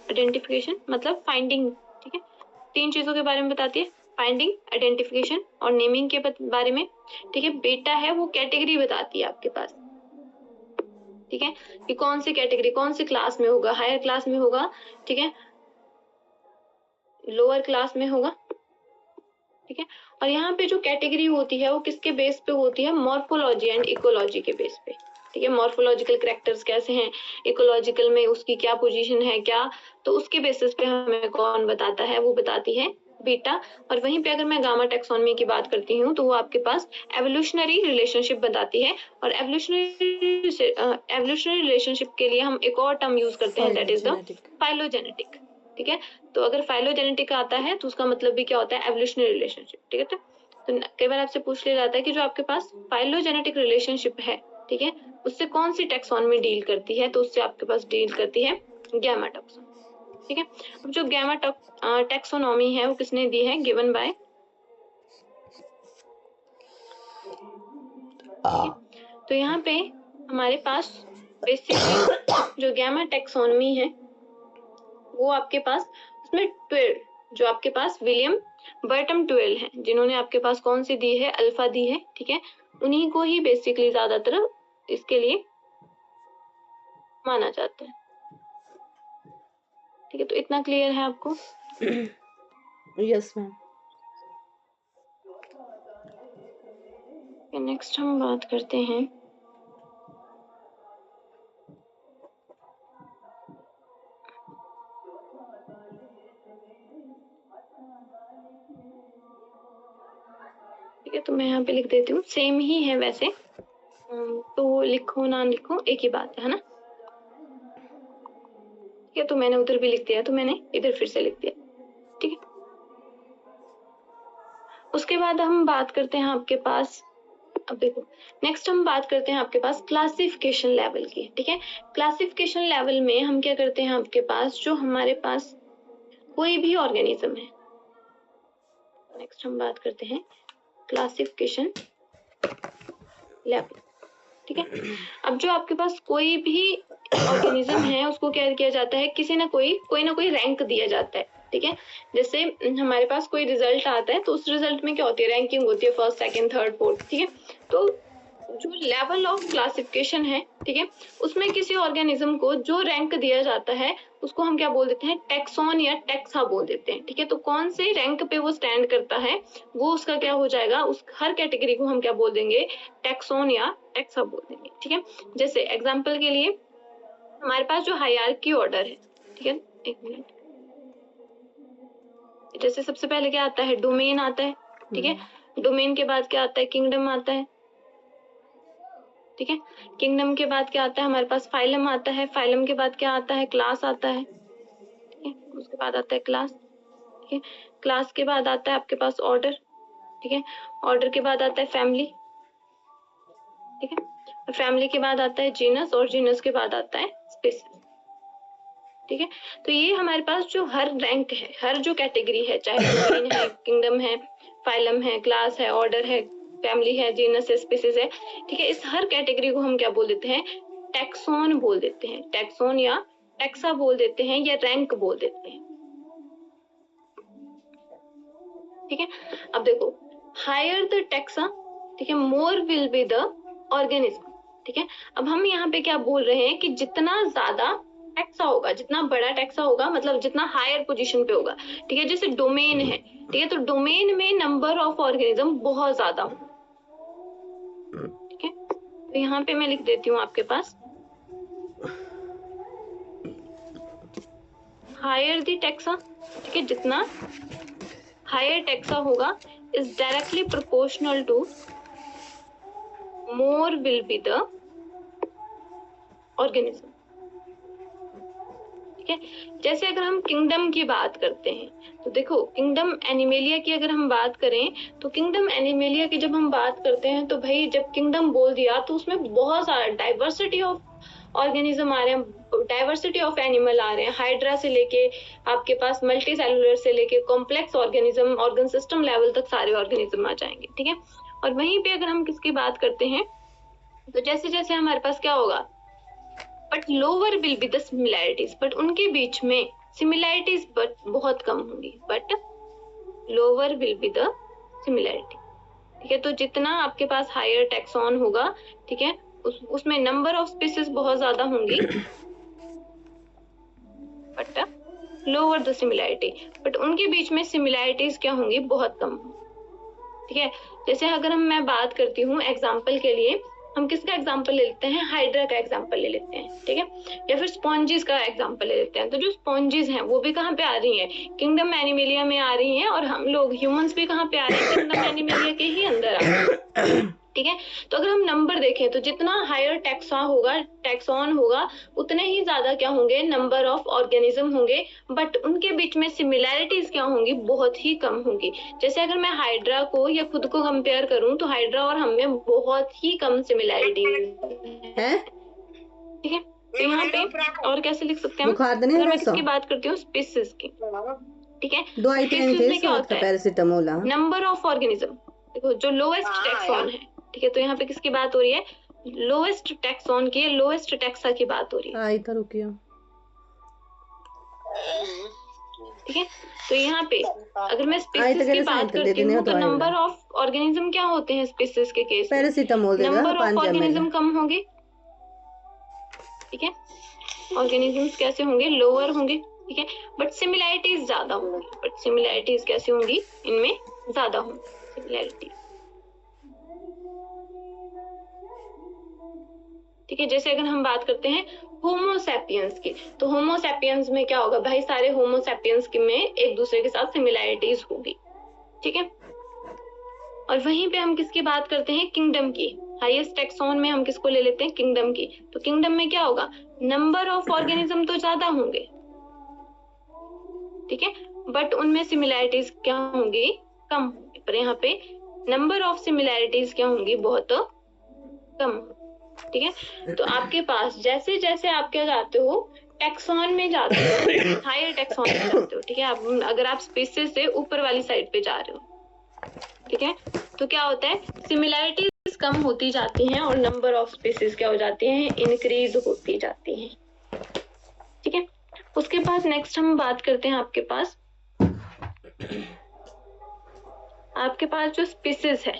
A: आइडेंटिफिकेशन मतलब फाइंडिंग, ठीक है, 3 चीजों के बारे में बताती है, फाइंडिंग, आइडेंटिफिकेशन और नेमिंग के बारे में, ठीक है। बीटा है वो कैटेगरी बताती है आपके पास, ठीक है, कि कौन सी कैटेगरी कौन सी क्लास में होगा, हायर क्लास में होगा, ठीक है, लोअर क्लास में होगा, ठीक है। और यहाँ पे जो कैटेगरी होती है वो किसके बेस पे होती है, मॉर्फोलॉजी एंड इकोलॉजी के बेस पे, ठीक है। मॉर्फोलॉजिकल कैरेक्टर्स कैसे हैं, इकोलॉजिकल में उसकी क्या पोजीशन है क्या, तो उसके बेसिस पे हमें कौन बताता है, वो बताती है बीटा। और वहीं पे अगर मैं गामा टैक्सोनमी की बात करती हूँ तो वो आपके पास एवोल्यूशनरी रिलेशनशिप बताती है। और एवोल्यूशनरी रिलेशनशिप के लिए हम एक और टर्म यूज करते हैं, दैट इज द फाइलोजेनेटिक, ठीक है। तो अगर फाइलोजेनेटिक आता है तो उसका मतलब भी क्या होता है, एवोल्यूशनरी रिलेशनशिप, ठीक है। तो कई बार आपसे पूछ लिया जाता है कि जो आपके पास फाइलोजेनेटिक रिलेशनशिप है, ठीक है, उससे कौन सी टैक्सोनमी डील करती है, तो उससे आपके पास डील करती है गामा टैक्सोनमी, ठीक है। अब जो गामा टैक्सोनॉमी है वो किसने दी है, गिवन बाय, तो यहाँ पे हमारे पास बेसिकली जो गामा टैक्सोनमी है वो आपके पास उसमें 12 जो आपके पास विलियम बर्टम 12 है, जिन्होंने आपके पास कौन सी दी है, अल्फा दी है, ठीक है। उन्हीं को ही बेसिकली ज्यादातर इसके लिए माना जाता है, ठीक है। तो इतना क्लियर है आपको?
B: Yes ma'am.
A: नेक्स्ट हम बात करते हैं ठीक है, तो मैं यहाँ पे लिख देती हूँ, सेम ही है वैसे, तो लिखो ना लिखो एक ही बात है ना, ठीक है। तो मैंने उधर भी लिख दिया तो मैंने इधर फिर से लिख दिया, ठीक है। उसके बाद हम बात करते हैं आपके पास, अब देखो नेक्स्ट हम बात करते हैं आपके पास क्लासिफिकेशन लेवल की, ठीक है। क्लासिफिकेशन लेवल में हम क्या करते हैं, आपके पास जो हमारे पास कोई भी ऑर्गेनिज्म है, नेक्स्ट हम बात करते हैं क्लासिफिकेशन लेवल, ठीक है। अब जो आपके पास कोई भी ऑर्गेनिज्म है उसको क्या किया जाता है, कोई ना कोई रैंक दिया जाता है, ठीक है। जैसे हमारे पास कोई रिजल्ट आता है तो उस रिजल्ट में क्या होती है, रैंकिंग होती है, फर्स्ट, सेकंड, थर्ड, फोर्थ, ठीक है। तो जो लेवल ऑफ क्लासिफिकेशन है, ठीक है, उसमें किसी ऑर्गेनिज्म को जो रैंक दिया जाता है उसको हम क्या बोल देते हैं, टैक्सोन या टैक्सा बोल देते हैं, ठीक है। तो कौन से रैंक पे वो स्टैंड करता है वो उसका क्या हो जाएगा, उस हर कैटेगरी को हम क्या बोल देंगे, टैक्सोन या टैक्सा बोल देंगे, ठीक है। जैसे एग्जांपल के लिए हमारे पास जो हायरार्की ऑर्डर है, ठीक है, एक मिनट, जैसे सबसे पहले क्या आता है, डोमेन आता है, ठीक है। डोमेन के बाद क्या आता है, किंगडम आता है, ठीक है। किंगडम के बाद क्या आता है, हमारे पास फाइलम आता है, फाइलम के बाद क्या आता है, क्लास आता है, ठीक है। उसके बाद आता है क्लास, ठीक है। क्लास के बाद आता है आपके पास ऑर्डर, ठीक है। ऑर्डर के बाद आता है फैमिली, ठीक है। और फैमिली के बाद आता है जीनस, और जीनस के बाद आता है स्पीसीज, ठीक है। तो ये हमारे पास जो हर रैंक है, हर जो कैटेगरी है, चाहे डोमेन है, किंगडम है, फाइलम है, क्लास है, ऑर्डर है, फैमिली है, जीनस है, स्पीसीज है, ठीक है, इस हर कैटेगरी को हम क्या बोल देते हैं? टैक्सॉन बोल देते हैं। टैक्सॉन या टैक्सा बोल देते हैं या रैंक बोल देते हैं। ठीक है। अब देखो, हायर द टैक्सा, ठीक है, मोर विल बी द ऑर्गेनिज्म। ठीक है। अब हम यहाँ पे क्या बोल रहे हैं कि जितना ज्यादा टैक्सा होगा, जितना बड़ा टैक्सा होगा, मतलब जितना हायर पोजीशन पे होगा, ठीक है, जैसे डोमेन है, ठीक है, तो डोमेन में नंबर ऑफ ऑर्गेनिज्म बहुत ज्यादा होगा। ठीक है। तो यहाँ पे मैं लिख देती हूँ आपके पास, हायर द टैक्सा, ठीक है, जितना हायर टैक्सा होगा is directly proportional to more will be the organism. ठीक है। जैसे अगर हम किंगडम की बात करते हैं, तो देखो, किंगडम एनिमेलिया की अगर हम बात करें, तो किंगडम एनिमेलिया की जब हम बात करते हैं, तो भाई जब किंगडम बोल दिया तो उसमें बहुत सारा डाइवर्सिटी ऑफ ऑर्गेनिज्म आ रहे हैं, डाइवर्सिटी ऑफ एनिमल आ रहे हैं, हाइड्रा से लेके आपके पास मल्टी सेलुलर से लेके complex organism, organ system level तक सारे ऑर्गेनिज्म आ जाएंगे। ठीक है। और वहीं पे अगर हम किसकी बात करते हैं, तो जैसे जैसे हमारे पास क्या होगा, but lower will be the similarities, but उनके बीच में सिमिलैरिटीज बट बहुत कम होंगी, but lower will be the similarity. ठीक है। तो जितना आपके पास हायर टैक्सॉन होगा, ठीक है, उसमें नंबर ऑफ स्पीसीज बहुत ज्यादा होंगी, but lower the similarity, but उनके बीच में सिमिलैरिटीज क्या होंगी, बहुत कम होंगी। ठीक है। जैसे अगर मैं बात करती हूँ एग्जाम्पल के लिए, हम किसका एग्जाम्पल ले लेते हैं, हाइड्रा का एग्जाम्पल ले लेते हैं। ठीक है। या फिर स्पॉन्जिस का एग्जाम्पल ले लेते हैं। तो जो स्पॉन्जिस हैं वो भी कहाँ पे आ रही हैं, किंगडम एनिमेलिया में आ रही हैं, और हम लोग ह्यूमंस भी कहाँ पे आ रहे हैं, किंगडम एनिमेलिया के ही अंदर आ रहे हैं। ठीक है। तो अगर हम नंबर देखें, तो जितना हायर टैक्सा होगा, टैक्सॉन होगा, उतने ही ज्यादा क्या होंगे, नंबर ऑफ ऑर्गेनिज्म होंगे, बट उनके बीच में सिमिलैरिटीज क्या होंगी, बहुत ही कम होंगी। जैसे अगर मैं हाइड्रा को या खुद को कंपेयर करूं, तो हाइड्रा और हम में बहुत ही कम सिमिलैरिटीज है। ठीक है। तो यहाँ पे और कैसे लिख सकते हैं, अगर मैं किसकी बात करती हूँ, स्पीसीज की। ठीक है। स्पीसीज में क्या होता है,
B: पैरासिटामोल,
A: नंबर ऑफ ऑर्गेनिज्म। देखो, जो लोएस्ट टैक्सॉन है, ठीक है, तो यहाँ पे किसकी बात हो रही है, लोएस्ट टैक्सॉन की, लोएस्ट टैक्सा की बात हो रही है।
B: इधर रुकिए।
A: ठीक है। तो यहाँ पे अगर मैं स्पीसीज की बात करती हूँ, तो नंबर ऑफ ऑर्गेनिज्म क्या होते हैं स्पीसीज के केस में,
B: पैरासिटामोल,
A: नंबर ऑफ ऑर्गेनिज्म कम होंगे। ठीक है। ऑर्गेनिजम्स कैसे होंगे, लोअर होंगे। ठीक है। बट सिमिलैरिटीज ज्यादा होंगी, बट सिमिलैरिटीज कैसे होंगी, इनमें ज्यादा होंगी सिमिलैरिटी। ठीक है। जैसे अगर हम बात करते हैं होमोसैपियंस की, तो होमोसैपियंस में क्या होगा भाई, सारे होमोसैपियंस में एक दूसरे के साथ सिमिलैरिटीज होगी। ठीक है। और वहीं पे हम किसकी बात करते हैं, किंगडम की। हाईएस्ट टैक्सॉन में हम किसको ले लेते हैं, किंगडम की। तो किंगडम में क्या होगा, नंबर ऑफ ऑर्गेनिज्म तो ज्यादा होंगे, ठीक है, बट उनमें सिमिलैरिटीज क्या होंगी, कम होंगी। पर यहाँ पे नंबर ऑफ सिमिलैरिटीज क्या होंगी, बहुत कम। ठीक है। तो आपके पास जैसे जैसे आप क्या जाते हो, टैक्सॉन में जाते हो, हायर टैक्सॉन में जाते हो, ठीक है, आप अगर आप स्पीसीज से ऊपर वाली साइड पे जा रहे हो, ठीक है, तो क्या होता है, सिमिलैरिटीज कम होती जाती हैं और नंबर ऑफ स्पीसीज क्या हो जाती हैं, इंक्रीज होती जाती हैं। ठीक है। उसके बाद नेक्स्ट हम बात करते हैं आपके पास जो स्पीसीज है,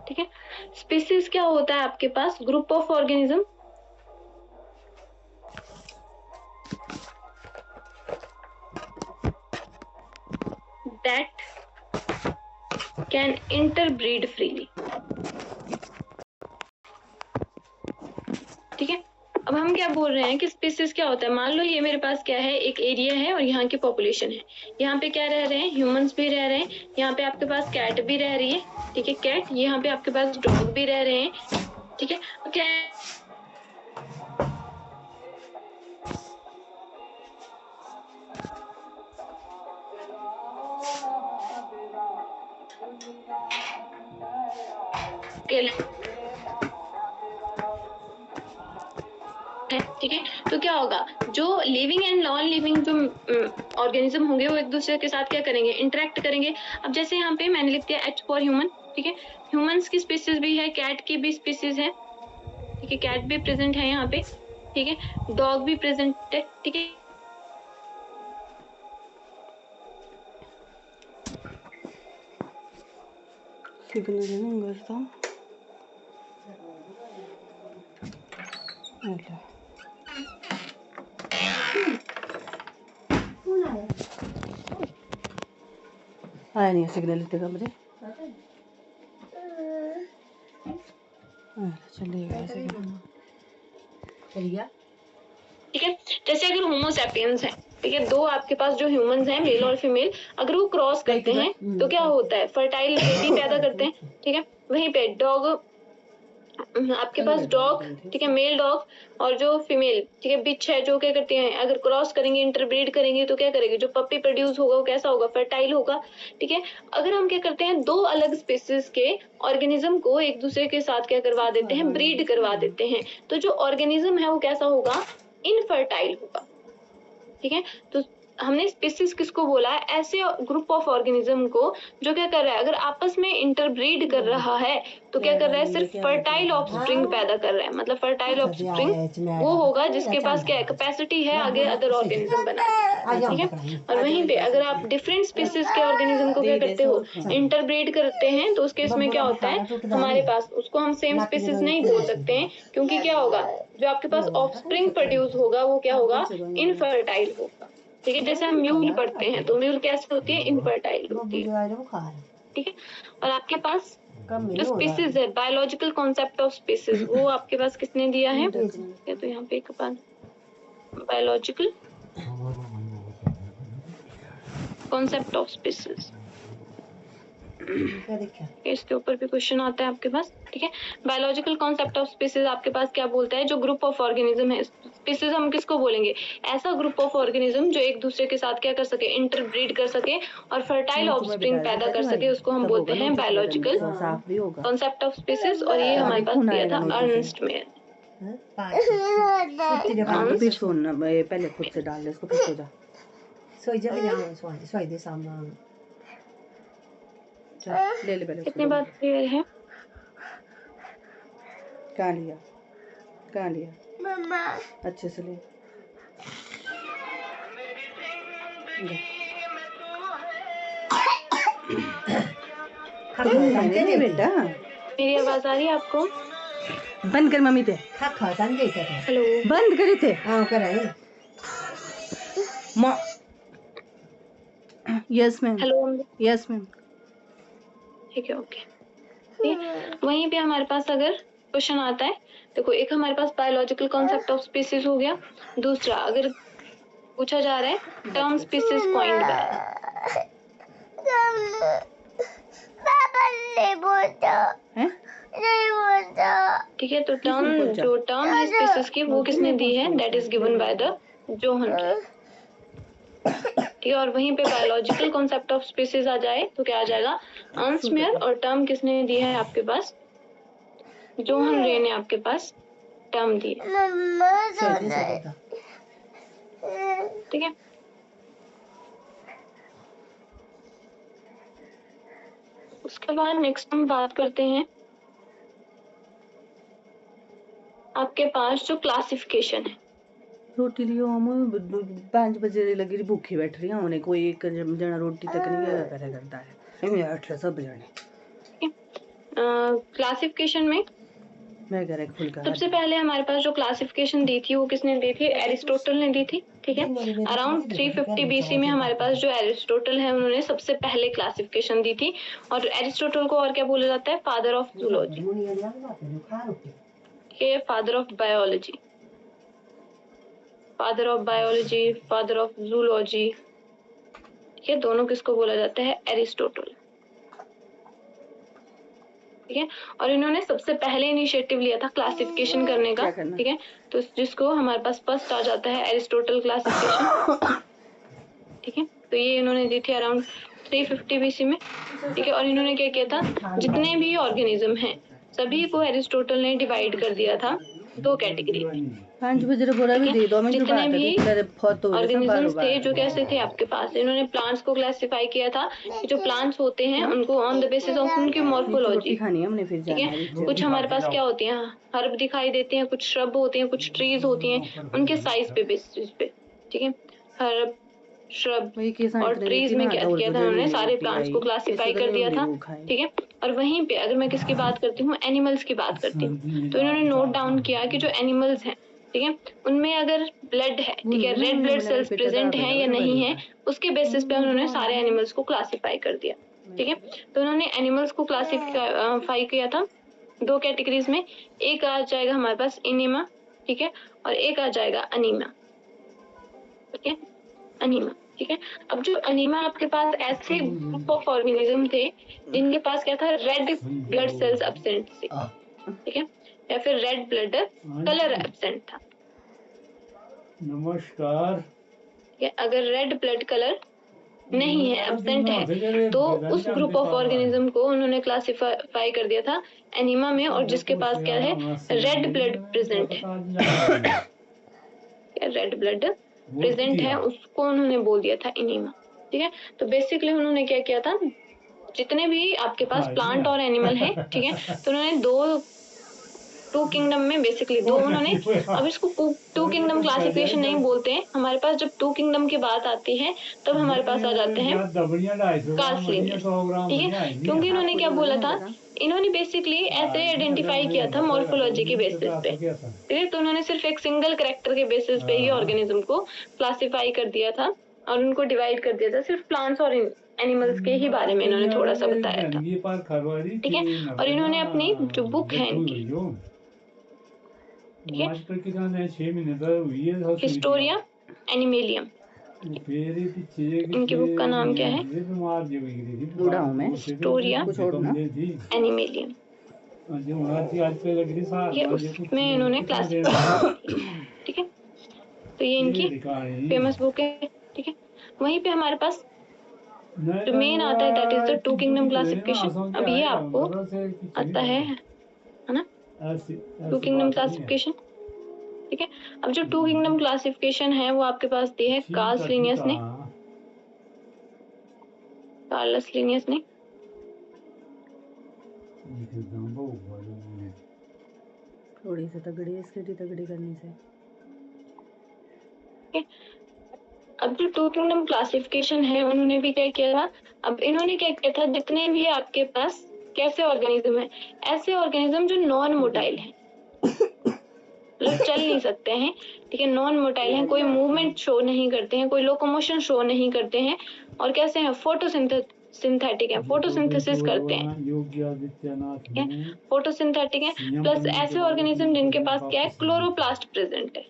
A: ठीक है, स्पीसीज क्या होता है आपके पास, group of organism that can interbreed freely. ठीक है। अब हम क्या बोल रहे हैं कि स्पीसीज क्या होता है, मान लो ये मेरे पास क्या है, एक एरिया है और यहाँ की पॉपुलेशन है, यहाँ पे क्या रह रहे हैं, ह्यूमंस भी रह रहे हैं, यहाँ पे आपके पास कैट भी रह रही है, ठीक है, कैट, यहाँ पे आपके पास डॉग भी रह रहे हैं, ठीक है, क्या ठीक है। तो क्या होगा, जो लिविंग एंड नॉन लिविंग जो ऑर्गेनिज्म होंगे वो एक दूसरे के साथ क्या करेंगे, इंटरेक्ट करेंगे। अब जैसे यहाँ पे मैंने लिख दिया H फॉर ह्यूमन, ठीक है। ह्यूमंस की स्पीसीज भी है, कैट की भी स्पीसीज है, ठीक है, कैट भी प्रेजेंट है यहाँ पे, ठीक है, डॉग भी प्रेजेंट है, ठीक है।
B: आया नहीं सिग्नल इतने कमरे चलिए,
A: ठीक है। जैसे अगर होमोसैपियंस है, ठीक है, दो आपके पास जो ह्यूमंस हैं मेल और फीमेल, अगर वो क्रॉस करते हैं तो क्या होता है, फर्टाइल बेबी पैदा करते हैं, ठीक है। वहीं पे डॉग, आपके पास डॉग, ठीक है, मेल डॉग और जो फीमेल, ठीक है, बिच है, जो क्या करती हैं, अगर क्रॉस करेंगे, इंटरब्रीड करेंगे तो क्या करेगी, जो पपी प्रोड्यूस होगा वो कैसा होगा, फर्टाइल होगा, ठीक है। अगर हम क्या करते हैं, दो अलग स्पीसीज के ऑर्गेनिज्म को एक दूसरे के साथ क्या करवा देते हैं, ब्रीड करवा देते हैं, तो जो ऑर्गेनिज्म है वो कैसा होगा, इनफर्टाइल होगा, ठीक है। तो हमने स्पीसीज किसको बोला है, ऐसे ग्रुप ऑफ ऑर्गेनिज्म को जो क्या कर रहा है, अगर आपस में इंटरब्रीड कर रहा है तो क्या कर रहा है, सिर्फ फर्टाइल ऑफस्प्रिंग पैदा कर रहा है। मतलब फर्टाइल ऑफस्प्रिंग वो होगा जिसके पास क्या है, कैपेसिटी है आगे अदर ऑर्गेनिज्म बनाने, ठीक है। और वहीं पे अगर आप डिफरेंट स्पीसीज के ऑर्गेनिज्म को क्या करते हो, इंटरब्रीड करते हैं, तो उस केस में क्या होता है, हमारे पास उसको हम सेम स्पीसीज नहीं बोल सकते हैं, क्योंकि क्या होगा, जो आपके पास ऑफस्प्रिंग प्रोड्यूस होगा वो क्या होगा, इनफर्टाइल होगा, ठीक है। जैसे हम म्यूल पढ़ते हैं तो म्यूल कैसे होती है, इनफर्टाइल होती है, ठीक है। और आपके पास जो स्पीसीज है, बायोलॉजिकल कॉन्सेप्ट ऑफ स्पीसीज, वो आपके पास किसने दिया है, तो यहाँ पे एक बार बायोलॉजिकल कॉन्सेप्ट ऑफ स्पीसीज, इसके ऊपर भी क्वेश्चन आता है आपके पास, ठीक है। बायोलॉजिकल कॉन्सेप्ट ऑफ स्पीसीज आपके पास क्या बोलता है, जो ग्रुप ऑफ ऑर्गेनिज्म है, स्पीसीज हम किसको बोलेंगे, ऐसा ग्रुप ऑफ ऑर्गेनिज्म जो एक दूसरे के साथ क्या कर सके, इंटरब्रीड कर सके और फर्टाइल ऑफस्प्रिंग पैदा कर सके, उसको हम बोलते हैं बायोलॉजिकल कॉन्सेप्ट ऑफ स्पीसीज। और ये हमारे पास दिया था अर्नेस्ट मेयर।
B: पहले खुद से डाल दे इसको, फिर सो जा, सोई दे सामने, ले ले पहले।
A: कितनी बात क्लियर है,
B: कहाँ लिया मम्मा, अच्छे से ले बेटा।
A: मेरी आवाज आ रही है आपको,
B: बंद कर मम्मी पे, हेलो बंद करे थे, हाँ कराए yes ma'am,
A: hello,
B: yes ma'am,
A: ठीक है, ओके। वहीं पे हमारे पास अगर क्वेश्चन आता है, देखो एक हमारे पास बायोलॉजिकल कॉन्सेप्ट ऑफ स्पीसीज हो गया, दूसरा अगर पूछा जा रहा है टर्म स्पीसीज कॉइन्ड बाय, ठीक है। तो टर्म, जो टर्म है स्पीसीज की वो किसने दी है, that is given by the Johan, ठीक है। और वहीं पे बायोलॉजिकल कॉन्सेप्ट ऑफ स्पीसीज आ जाए तो क्या आ जाएगा, अर्नेस्ट मेयर, और टर्म किसने दी है आपके पास, जोहन रे ने आपके पास टर्म दी है, ठीक है। उसके बाद नेक्स्ट हम बात करते हैं आपके पास जो क्लासिफिकेशन है।
B: रोटी लियो हम 5 बजे लगी भूखी बैठ रही हूँ, कोई एक जना रोटी तक नहीं करे करता है, मैं 8 सब जने
A: क्लासिफिकेशन में
B: मैं कह रहा खुल का
A: सबसे पहले हमारे पास जो क्लासिफिकेशन दी थी वो किसने दी थी, एरिस्टोटल ने दी थी, ठीक है। अराउंड 350 बीसी में हमारे पास जो एरिस्टोटल है उन्होंने सबसे पहले क्लासिफिकेशन दी थी, और एरिस्टोटल को और क्या बोला जाता है, फादर ऑफ जूलॉजी, ये father of biology, father of biology, father of zoology, ये दोनों किसको बोला जाता है, एरिस्टोटल, ठीक है। और इन्होंने सबसे पहले इनिशिएटिव लिया था क्लासिफिकेशन करने का, ठीक है। तो जिसको हमारे पास फर्स्ट आ जाता है एरिस्टोटल क्लासिफिकेशन, ठीक है। तो ये इन्होंने दी थी अराउंड 350 बीसी में, ठीक है। और इन्होंने क्या किया था, जितने भी ऑर्गेनिज्म हैं सभी को एरिस्टोटल ने डिवाइड कर दिया था, दो कैटेगरी में।
B: 5 बजे बोरा भी दे दो, मैं जो
A: जितने
B: बात
A: भी
B: है फोटो
A: ऑर्गेनिजम्स थे जो कैसे थे आपके पास, इन्होंने प्लांट्स को क्लासिफाई किया था कि जो प्लांट्स होते हैं उनको ऑन द बेसिस ऑफ उनकी मॉर्फोलॉजी,
B: खानी है हमने, फिर
A: ठीक
B: जाना
A: है। कुछ हमारे पास क्या होती हैं, हर्ब दिखाई देते हैं, कुछ श्रब होते हैं, कुछ ट्रीज होती हैं, उनके साइज पे बेसिस पे, ठीक है। हर्ब, श्रब और ट्रीज में क्या किया था उन्होंने, सारे प्लांट्स को क्लासिफाई कर दिया था, ठीक है। और वहीं पे अगर मैं किसकी बात करती हूँ, एनिमल्स की बात करती हूँ, तो इन्होंने नोट डाउन किया कि जो एनिमल्स हैं, ठीक है, उनमें अगर ब्लड है, ठीक है, रेड ब्लड सेल्स प्रेजेंट हैं या नहीं है, उसके बेसिस पे उन्होंने सारे एनिमल्स को क्लासिफाई कर दिया, ठीक है। तो उन्होंने एनिमल्स को क्लासिफाई किया था दो कैटेगरीज में, एक आ जाएगा हमारे पास इनेमा, ठीक है, और एक आ जाएगा अनीमा, ठीक है, अनीमा, ठीक है। अब जो अनीमा आपके पास ऐसे ग्रुप ऑफ ऑर्गेनिज्म थे जिनके पास क्या था, रेड ब्लड सेल्स एब्सेंट थे, ठीक है, या फिर रेड ब्लड कलर एब्सेंट था।
C: नमस्कार।
A: ठीक है, अगर रेड ब्लड कलर नहीं है, एब्सेंट है, तो उस ग्रुप ऑफ ऑर्गेनिज्म को उन्होंने क्लासिफाई कर दिया था एनीमा में, और जिसके पास क्या है, रेड ब्लड प्रेजेंट है, रेड ब्लड प्रेजेंट है, उसको उन्होंने बोल दिया था एनीमा, ठीक है। तो बेसिकली उन्होंने क्या किया था, जितने भी आपके पास प्लांट और एनिमल है, ठीक है, तो उन्होंने टू किंगडम में बेसिकली दो उन्होंने, अब इसको टू किंगडम क्लासिफिकेशन नहीं बोलते हैं, हमारे पास जब टू किंगडम की बात आती है तब हमारे पास आ जाते हैं कास्ट लिनियस, ठीक है। क्योंकि इन्होंने क्या बोला था, इन्होंने बेसिकली ऐसे आइडेंटिफाई किया था मॉर्फोलॉजी के बेसिस पे, ठीक है। तो उन्होंने सिर्फ एक सिंगल कैरेक्टर के बेसिस पे ही ऑर्गेनिज्म को क्लासिफाई कर दिया था और उनको डिवाइड कर दिया था, सिर्फ प्लांट्स और एनिमल्स के ही बारे में इन्होंने थोड़ा सा बताया था, ठीक है। और इन्होंने अपनी जो बुक है इनकी, ठीक है, हिस्टोरिया एनिमेलियम, इनकी बुक का नाम क्या है, हिस्टोरिया एनिमेलियम, ये उसमें इन्होंने क्लासिफाई, ठीक है। तो ये इनकी फेमस बुक है, ठीक है। वहीं पे हमारे पास जो मेन आता है that is the two kingdom classification. अब ये आपको आता है ना, टू किंगडम क्लासिफिकेशन, ठीक है। अब जो टू किंगडम क्लासिफिकेशन है वो आपके पास दी है कार्लस लिनियस ने, कार्लस लिनियस ने,
B: थोड़ी सी तगड़ी है, इसकी तगड़ी करने से,
A: ठीक है। अब जो टू किंगडम क्लासिफिकेशन है उन्होंने भी क्या किया था, अब इन्होंने क्या किया था, जितने भी आपके पास कैसे ऑर्गेनिज्म है, ऐसे ऑर्गेनिज्म जो नॉन मोटाइल है, मतलब चल नहीं सकते हैं, ठीक है, नॉन मोटाइल हैं, कोई मूवमेंट शो नहीं करते हैं, कोई लोकोमोशन शो नहीं करते हैं, और कैसे हैं, फोटोसिंथेटिक है, फोटोसिंथेसिस करते हैं, ठीक है, फोटोसिंथेटिक है, प्लस ऐसे ऑर्गेनिज्म जिनके पास क्या है, क्लोरोप्लास्ट प्रेजेंट है,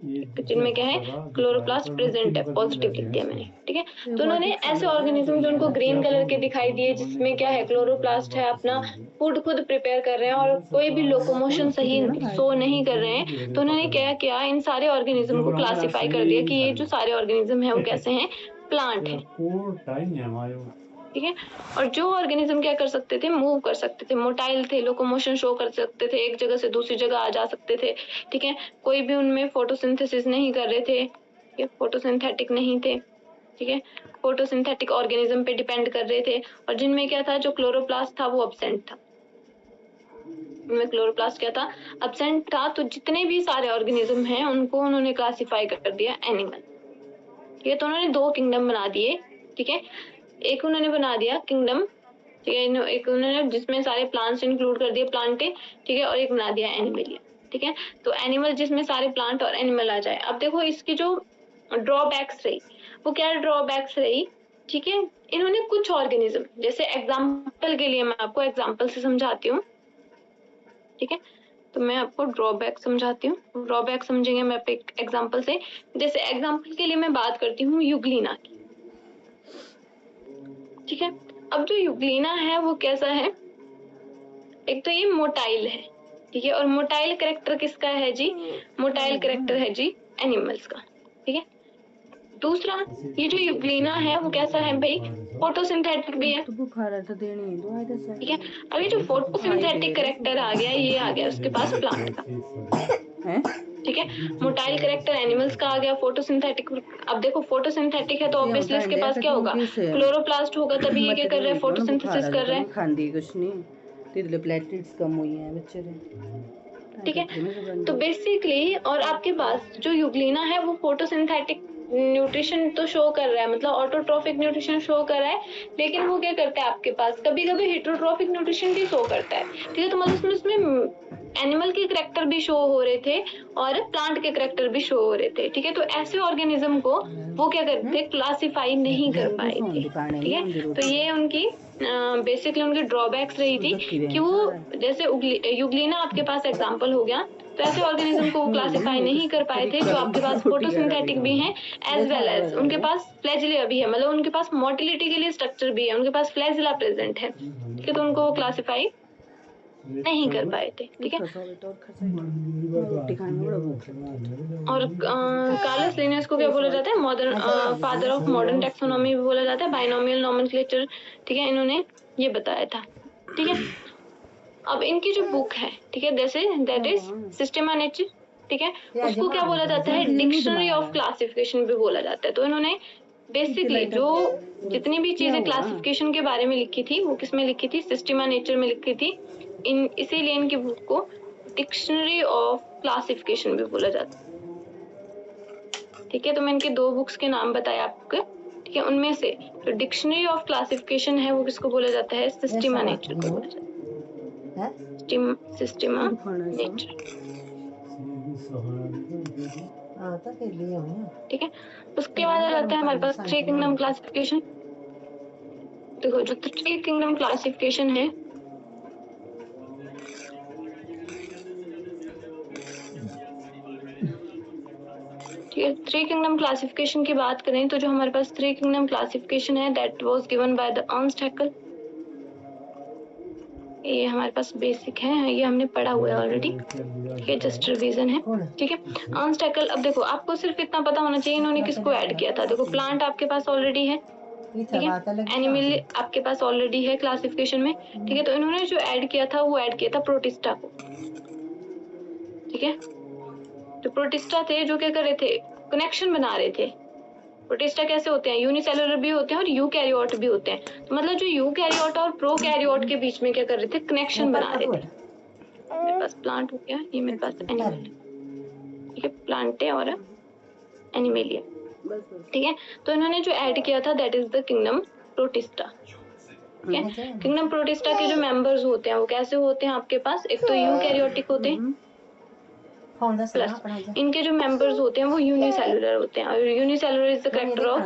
A: जिनमें क्या है, क्लोरोप्लास्ट प्रेजेंट है, पॉजिटिव लिख दिया मैंने, ठीक है। तो उन्होंने ऐसे ऑर्गेनिज्म जो उनको ग्रीन कलर के दिखाई दिए, जिसमें क्या है, क्लोरोप्लास्ट है, अपना फूड खुद प्रिपेयर कर रहे हैं और कोई भी लोकोमोशन सही शो नहीं कर रहे हैं, तो उन्होंने क्या किया, इन सारे ऑर्गेनिज्म को क्लासिफाई कर दिया कि ये जो सारे ऑर्गेनिज्म है वो कैसे हैं, प्लांट है, ठीक है। और जो ऑर्गेनिज्म क्या कर सकते थे, मूव कर सकते थे, मोटाइल थे, लोकोमोशन शो कर सकते थे, एक जगह से दूसरी जगह आ जा सकते थे, ठीक है, कोई भी उनमें फोटोसिंथेसिस नहीं कर रहे थे, ठीक है, फोटोसिंथेटिक नहीं थे, ठीक है, फोटोसिंथेटिक ऑर्गेनिज्म पे डिपेंड कर रहे थे, और जिनमें क्या था, जो क्लोरोप्लास्ट था वो एब्सेंट था, इनमें क्लोरोप्लास्ट क्या था, एब्सेंट था। तो जितने भी सारे ऑर्गेनिज्म हैं उनको उन्होंने क्लासिफाई कर दिया एनिमल, ठीक है। तो उन्होंने दो किंगडम बना दिए, ठीक है, एक उन्होंने बना दिया किंगडम, ठीक है, एक उन्होंने जिसमें सारे प्लांट्स इंक्लूड कर दिए, प्लांटे, ठीक है, और एक बना दिया एनिमलिया, ठीक है। तो एनिमल जिसमें सारे प्लांट और एनिमल आ जाए। अब देखो इसकी जो ड्रॉबैक्स रही, वो क्या ड्रॉबैक्स रही, ठीक है, इन्होंने कुछ ऑर्गेनिज्म, जैसे एग्जाम्पल के लिए मैं आपको एग्जाम्पल से समझाती हूँ, ठीक है, तो मैं आपको ड्रॉबैक समझाती हूँ, ड्रॉबैक समझेंगे मैं एक एग्जाम्पल से। जैसे एग्जाम्पल के लिए मैं बात करती हूँ यूग्लिना की, ठीक है। अब जो यूग्लिना है वो कैसा है, एक तो ये मोटाइल है, ठीक है, और मोटाइल कैरेक्टर किसका है जी, मोटाइल कैरेक्टर है जी एनिमल्स का, ठीक है। दूसरा, ये जो यूग्लिना है वो कैसा है भाई, फोटोसिंथेटिक भी है, ठीक है। अब ये जो फोटोसिंथेटिक कैरेक्टर आ गया, ये आ गया उसके पास प्लांट का,
B: हैं?
A: ठीक है। मोटाइल करेक्टर एनिमल्स का आ गया। फोटोसिंथेटिक, अब देखो फोटोसिंथेटिक है तो ऑब्वियसली इसके पास क्या होगा, क्लोरोप्लास्ट होगा, तभी ये क्या कर रहा है, फोटोसिंथेसिस कर रहा है।
B: खांदी कुछ नहीं, तेरे प्लेटलेट्स कम हुई हैं बच्चे के,
A: ठीक है। तो बेसिकली और आपके पास जो यूग्लिना है वो फोटोसिंथेटिक न्यूट्रिशन तो शो कर रहा है, मतलब ऑटोट्रोफिक न्यूट्रिशन शो कर रहा है, लेकिन वो क्या करता है आपके पास कभी कभी हेटरोट्रोफिक न्यूट्रिशन भी शो करता है। ठीक है। तो मतलब उसमें एनिमल के करेक्टर भी शो हो रहे थे और प्लांट के करेक्टर भी शो हो रहे थे। ठीक है। तो ऐसे ऑर्गेनिज्म को वो क्या करते, क्लासिफाई नहीं कर पाए थे। ठीक है। तो ये उनकी बेसिकली उनकी ड्रॉबैक्स रही थी कि वो जैसे यूग्लिना आपके पास एग्जांपल हो गया, तो ऐसे ऑर्गेनिज्म को वो क्लासिफाई नहीं कर पाए थे जो आपके पास फोटोसिंथेटिक भी हैं एज वेल एज उनके पास फ्लैजिला भी है, मतलब उनके पास मोटिलिटी के लिए स्ट्रक्चर भी है, उनके पास फ्लैजिला प्रेजेंट है। ठीक है। तो उनको वो क्लासिफाई नहीं कर पाए थे। ठीक है। और कार्लस लिनियस को क्या बोला जाता है, modern father of modern taxonomy भी बोला जाता है, बाइनोमियल नोमेनक्लेचर। ठीक है। इन्होंने ये बताया था। ठीक है। अब इनकी जो बुक है, ठीक है, जैसे दैट इज सिस्टेमा नेचर, ठीक है, उसको क्या बोला जाता है, डिक्शनरी ऑफ क्लासिफिकेशन भी बोला जाता है। तो इन्होंने बेसिकली जो जितनी भी चीजें क्लासिफिकेशन के बारे में लिखी थी वो किसमें लिखी थी, सिस्टेमा नेचर में लिखी थी। इसीलिए इनकी बुक को डिक्शनरी ऑफ क्लासिफिकेशन भी बोला जाता है। ठीक है। तो मैं इनके 2 बुक्स के नाम बताए आपको। ठीक है। उनमें से जो डिक्शनरी ऑफ क्लासिफिकेशन है वो किसको बोला जाता है, सिस्टेमा नेचर को बोला जाता है। सिस्टेमा नेचर। ठीक है। उसके बाद आ जाता है हमारे पास 3 किंगडम क्लासिफिकेशन। देखो जो 3 किंगडम क्लासिफिकेशन है, ठीक है, 3 किंगडम क्लासिफिकेशन की बात करें तो जो हमारे पास 3 किंगडम क्लासिफिकेशन है that was given by the Ernst Hückel. ये हमारे पास बेसिक है, ये हमने पढ़ा हुआ है ऑलरेडी। ठीक है। जस्ट रिवीजन है। ठीक है। अर्नस्ट हैकेल, अब देखो आपको सिर्फ इतना पता होना चाहिए इन्होंने किसको ऐड किया था। देखो प्लांट आपके पास ऑलरेडी है, ठीक है, एनिमल आपके पास ऑलरेडी है क्लासिफिकेशन में। ठीक है। तो इन्होंने जो ऐड किया था वो ऐड किया था प्रोटिस्टा को। ठीक है। तो प्रोटिस्टा थे जो क्या कर रहे थे, कनेक्शन बना रहे थे। प्रोटिस्टा कैसे होते हैं, यूनिसेलुलर भी होते हैं और यूकैरियोट भी होते हैं। तो मतलब जो यूकैरियोट और प्रोकैरियोट के बीच में क्या कर रहे थे, कनेक्शन बना रहे थे। मेरे पास प्लांट हो गया, ये मेरे पास एनिमल है। ठीक है। प्लांट है और एनिमेलिया। ठीक है। तो इन्होंने जो ऐड किया था that is the kingdom protista. ठीक है। किंगडम प्रोटिस्टा के जो मेंबर्स होते हैं वो कैसे होते हैं आपके पास, एक तो यूकैरियोटिक होते हैं, प्लस इनके जो मेंबर्स होते हैं वो यूनिसेलुलर होते हैं, और unicellular is the character of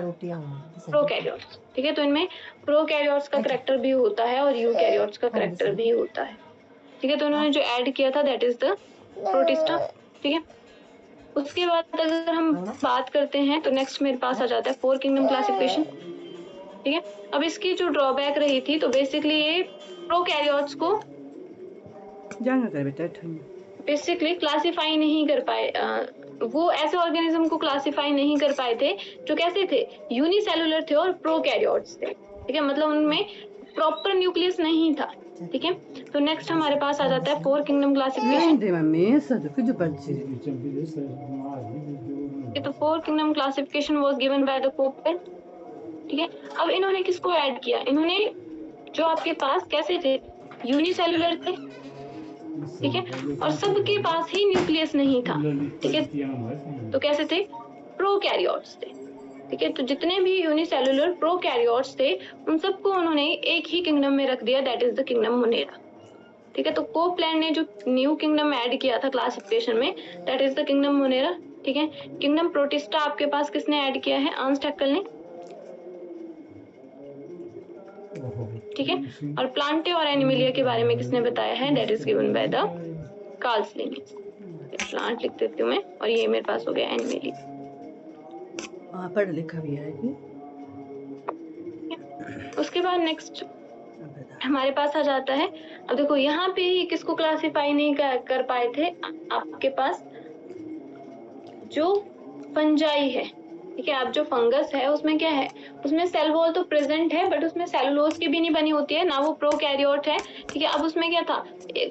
A: prokaryotes. ठीक है। तो इनमें प्रोकैरियोट्स का कैरेक्टर भी होता है और यूकैरियोट्स का कैरेक्टर भी होता है। ठीक है। तो इन्होंने जो ऐड किया था दैट इज द प्रोटिस्टा। ठीक है। उसके बाद अगर हम बात करते हैं तो नेक्स्ट मेरे पास आ जाता है 4 किंगडम क्लासिफिकेशन। ठीक है। अब इसकी जो ड्रॉबैक रही थी तो बेसिकली ये प्रोकैरियोट्स को बेसिकली क्लासिफाई नहीं कर पाए, वो ऐसे ऑर्गेनिज्म को क्लासिफाई नहीं कर पाए थे जो कैसे थे, यूनिसेलुलर थे और प्रोकैरियोट्स थे। ठीक है। मतलब उनमें प्रॉपर न्यूक्लियस नहीं था। ठीक है। तो नेक्स्ट हमारे पास आ जाता है 4 किंगडम क्लासिफिकेशन। तो 4 kingdom classification was given by the Koppen. ठीक है। अब इन्होंने किसको ऐड किया, इन्होंने जो आपके पास कैसे थे, यूनिसेलुलर थे। ठीक है। और सबके पास ही न्यूक्लियस नहीं था। ठीक है। तो कैसे थे, प्रोकैरियोट्स थे। ठीक है। तो जितने भी यूनिसेलुलर प्रोकैरियोट्स थे उन सबको उन्होंने एक ही किंगडम में रख दिया, that is the kingdom Monera. ठीक है। तो कोपलैंड ने जो न्यू किंगडम ऐड किया था क्लासिफिकेशन में that is the kingdom Monera. ठीक है। किंगडम प्रोटिस्टा आपके पास किसने ऐड किया है, अर्नस्ट हैकेल ने। ठीक है। और प्लांटे और एनिमिलिया के बारे में किसने बताया है, that is given by the Carolus Linnaeus. Plant लिख देती हूँ मैं, और ये मेरे पास हो गया एनिमिलिया।
B: पढ़ लिखा भी है कि?
A: उसके बाद नेक्स्ट हमारे पास आ जाता है, अब देखो यहाँ पे ही किसको क्लासिफाई नहीं कर पाए थे, आपके पास जो फंजाई है। ठीक है। अब जो फंगस है उसमें क्या है, उसमें सेल वॉल तो प्रेजेंट है बट उसमें सेलुलोज की भी नहीं बनी होती है ना, वो प्रोकैरियोट है। ठीक है। अब उसमें क्या था,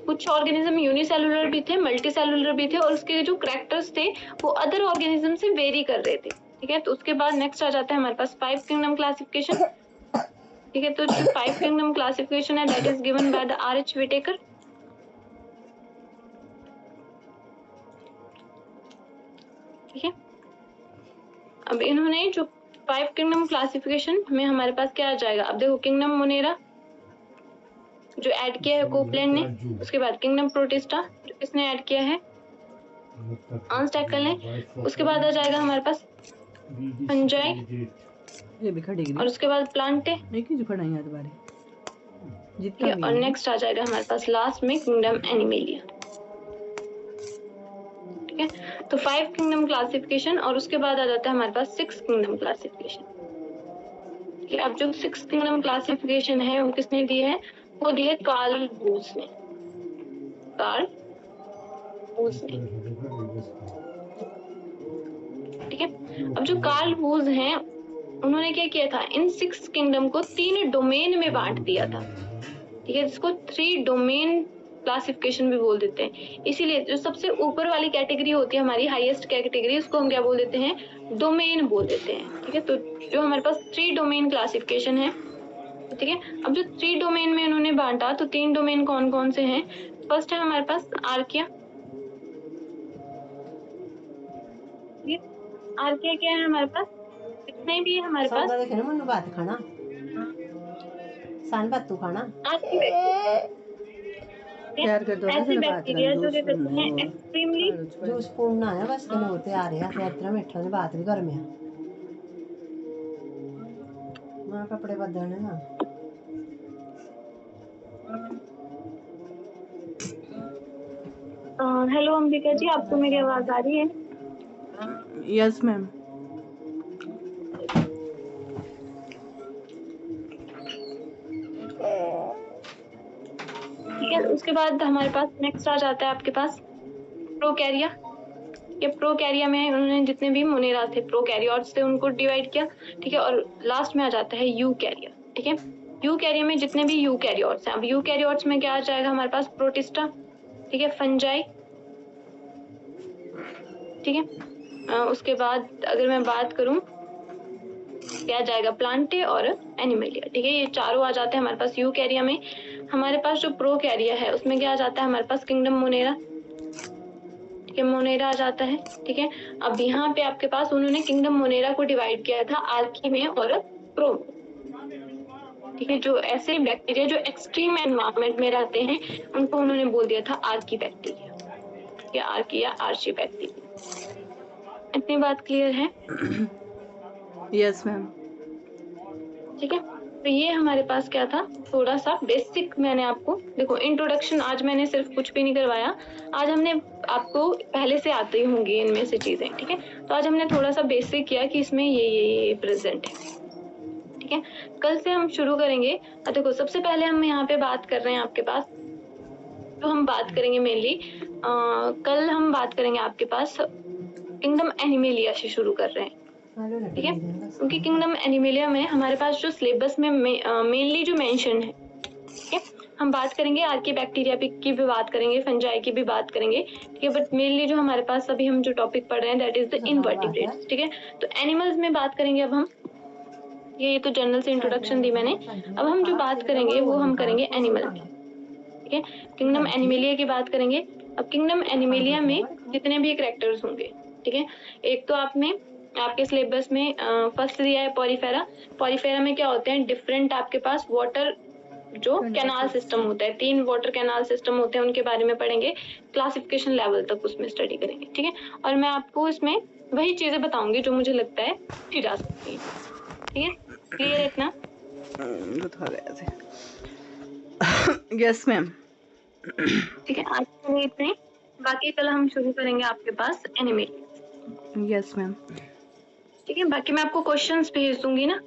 A: कुछ ऑर्गेनिज्म यूनिसेलुलर भी थे, मल्टी सेलुलर भी थे, और उसके जो कैरेक्टर्स थे वो अदर ऑर्गेनिज्म से वेरी कर रहे थे। ठीक है। तो उसके बाद नेक्स्ट आ जाता है हमारे पास 5 किंगडम क्लासिफिकेशन। ठीक है। तो जो 5 किंगडम क्लासिफिकेशन है that is given by the R.H. Whittaker. ठीक है। अब इन्होंने जो 5 किंगडम क्लासिफिकेशन में हमारे पास क्या आ जाएगा, अब देखो किंगडम मोनेरा जो ऐड किया है कोपलैंड ने, उसके बाद किंगडम प्रोटिस्टा जो किसने ऐड किया है, आंस्टैकल ने, उसके बाद आ जाएगा हमारे पास फंजाई,
B: ये भी खड़ेगी
A: और उसके बाद प्लांटे।
B: एक ही जो खड़ा है यार बारे
A: ठीक है। और नेक्स्ट आ जाएगा हमारे पास लास्ट में किंगडम एनिमेलिया। ठीक है। तो 5 किंगडम क्लासिफिकेशन, और उसके बाद आ जाता है हमारे पास 6 किंगडम क्लासिफिकेशन। ठीक है। अब जो 6 किंगडम क्लासिफिकेशन है वो किसने दी है, वो दी है कार्ल बूस ने। कार्ल बूस ने। ठीक है। अब जो कार्ल बूस हैं उन्होंने क्या किया था, इन 6 किंगडम को 3 डोमेन में बांट दिया था। ठीक है। जिसको 3 डोमेन क्लासिफिकेशन भी बोल देते हैं। इसीलिए जो सबसे ऊपर वाली कैटेगरी होती है हमारी हाईएस्ट कैटेगरी, उसको हम क्या बोल देते हैं, डोमेन बोल देते हैं। ठीक है। तो जो हमारे पास 3 डोमेन क्लासिफिकेशन है। ठीक है। अब जो 3 डोमेन में उन्होंने बांटा, तो 3 डोमेन कौन कौन से हैं, फर्स्ट है हमारे पास आर्किया। आर्किया क्या है हमारे पास, जितने भी हमारे पास
B: देखे ना मनु बात खाना सान बात तू खाना प्यार कर दो ना
A: ऐसी
B: जरा बात
A: बैक्टीरिया जो क्या करते हैं एक्सट्रीमली
B: जूस पूर्ण है बस के होते आ रहे हैं इतना मीठा ने बात भी कर में मां कपड़े बदलने ना।
A: हेलो अंबिका जी, आपको मेरी आवाज आ रही है?
B: Yes ma'am.
A: ठीक है। उसके बाद हमारे पास नेक्स्ट आ जाता है आपके पास प्रोकैरिया। ये प्रोकैरिया में उन्होंने जितने भी मोनेरा थे, प्रोकैरियोट्स थे, उनको डिवाइड किया। ठीक है। और लास्ट में आ जाता है यूकैरिया। ठीक है। यूकैरिया में जितने भी यूकैरियोट्स हैं, अब यूकैरियोट्स में क्या आ जाएगा हमारे पास, प्रोटिस्टा। ठीक है। फंजाई। ठीक है। उसके बाद अगर मैं बात करूं क्या जाएगा, प्लांटे और एनिमेलिया। ठीक है। ये चारों आ जाते हैं हमारे पास यूकैरिया में। हमारे पास जो प्रोकैरिया है उसमें क्या आ जाता है हमारे पास, किंगडम मोनेरा। ठीक है। मोनेरा आ जाता है। ठीक है। अब यहाँ पे आपके पास उन्होंने किंगडम मोनेरा को डिवाइड किया था आर्की में और प्रो। ठीक है। जो ऐसे बैक्टीरिया जो एक्सट्रीम एनवायरमेंट में रहते हैं उनको उन्होंने बोल दिया था आर्की बैक्टीरिया या आर्की या आर्ची बैक्टीरिया। इतनी बात क्लियर है?
B: Yes ma'am.
A: ठीक है। तो ये हमारे पास क्या था, थोड़ा सा बेसिक मैंने आपको, देखो इंट्रोडक्शन आज मैंने सिर्फ कुछ भी नहीं करवाया। आज हमने आपको पहले से आते ही होंगी इनमें से चीजें। ठीक है। तो आज हमने थोड़ा सा बेसिक किया कि इसमें ये प्रेजेंट है। ठीक है। कल से हम शुरू करेंगे। देखो सबसे पहले हम यहाँ पे बात कर रहे हैं आपके पास, तो हम बात करेंगे मेनली कल हम बात करेंगे आपके पास किंगडम एनिमेलिया से शुरू कर रहे हैं। ठीक है। क्योंकि किंगडम एनिमेलिया में हमारे पास जो सिलेबस में मेनली जो मेंशन है, ठीक है, हम बात करेंगे आर्की बैक्टीरिया की भी बात करेंगे, फंजाई की भी बात करेंगे। ठीक है। बट मेनली जो हमारे पास अभी हम जो टॉपिक पढ़ रहे हैं दैट इज द इनवर्टिब्रेट्स। ठीक है। तो एनिमल्स में बात करेंगे अब हम, ये तो जनरल से इंट्रोडक्शन दी मैंने। अब हम जो बात करेंगे वो हम करेंगे एनिमल की। ठीक है। किंगडम एनिमेलिया की बात करेंगे। अब किंगडम एनिमेलिया में जितने भी कैरेक्टर्स होंगे, ठीक है, एक तो आपके सिलेबस में फर्स्ट दिया है पॉलीफेरा। पॉलीफेरा में क्या होते हैं, डिफरेंट आपके पास वाटर जो कैनाल सिस्टम होता है, 3 वाटर कैनाल सिस्टम होते हैं, उनके बारे में पढ़ेंगे। क्लासिफिकेशन लेवल तक उसमें स्टडी करेंगे। ठीक है। और मैं आपको इसमें वही चीजें बताऊंगी जो मुझे लगता है की जा सकती है। ठीक है। क्लियर है इतना?
B: बता रहे थे। Yes ma'am.
A: ठीक है। आज के लिए इतने, बाकी कल हम शुरू करेंगे आपके पास एनिमेलिया।
B: Yes ma'am.
A: ठीक है। बाकी मैं आपको क्वेश्चंस भेज दूंगी ना।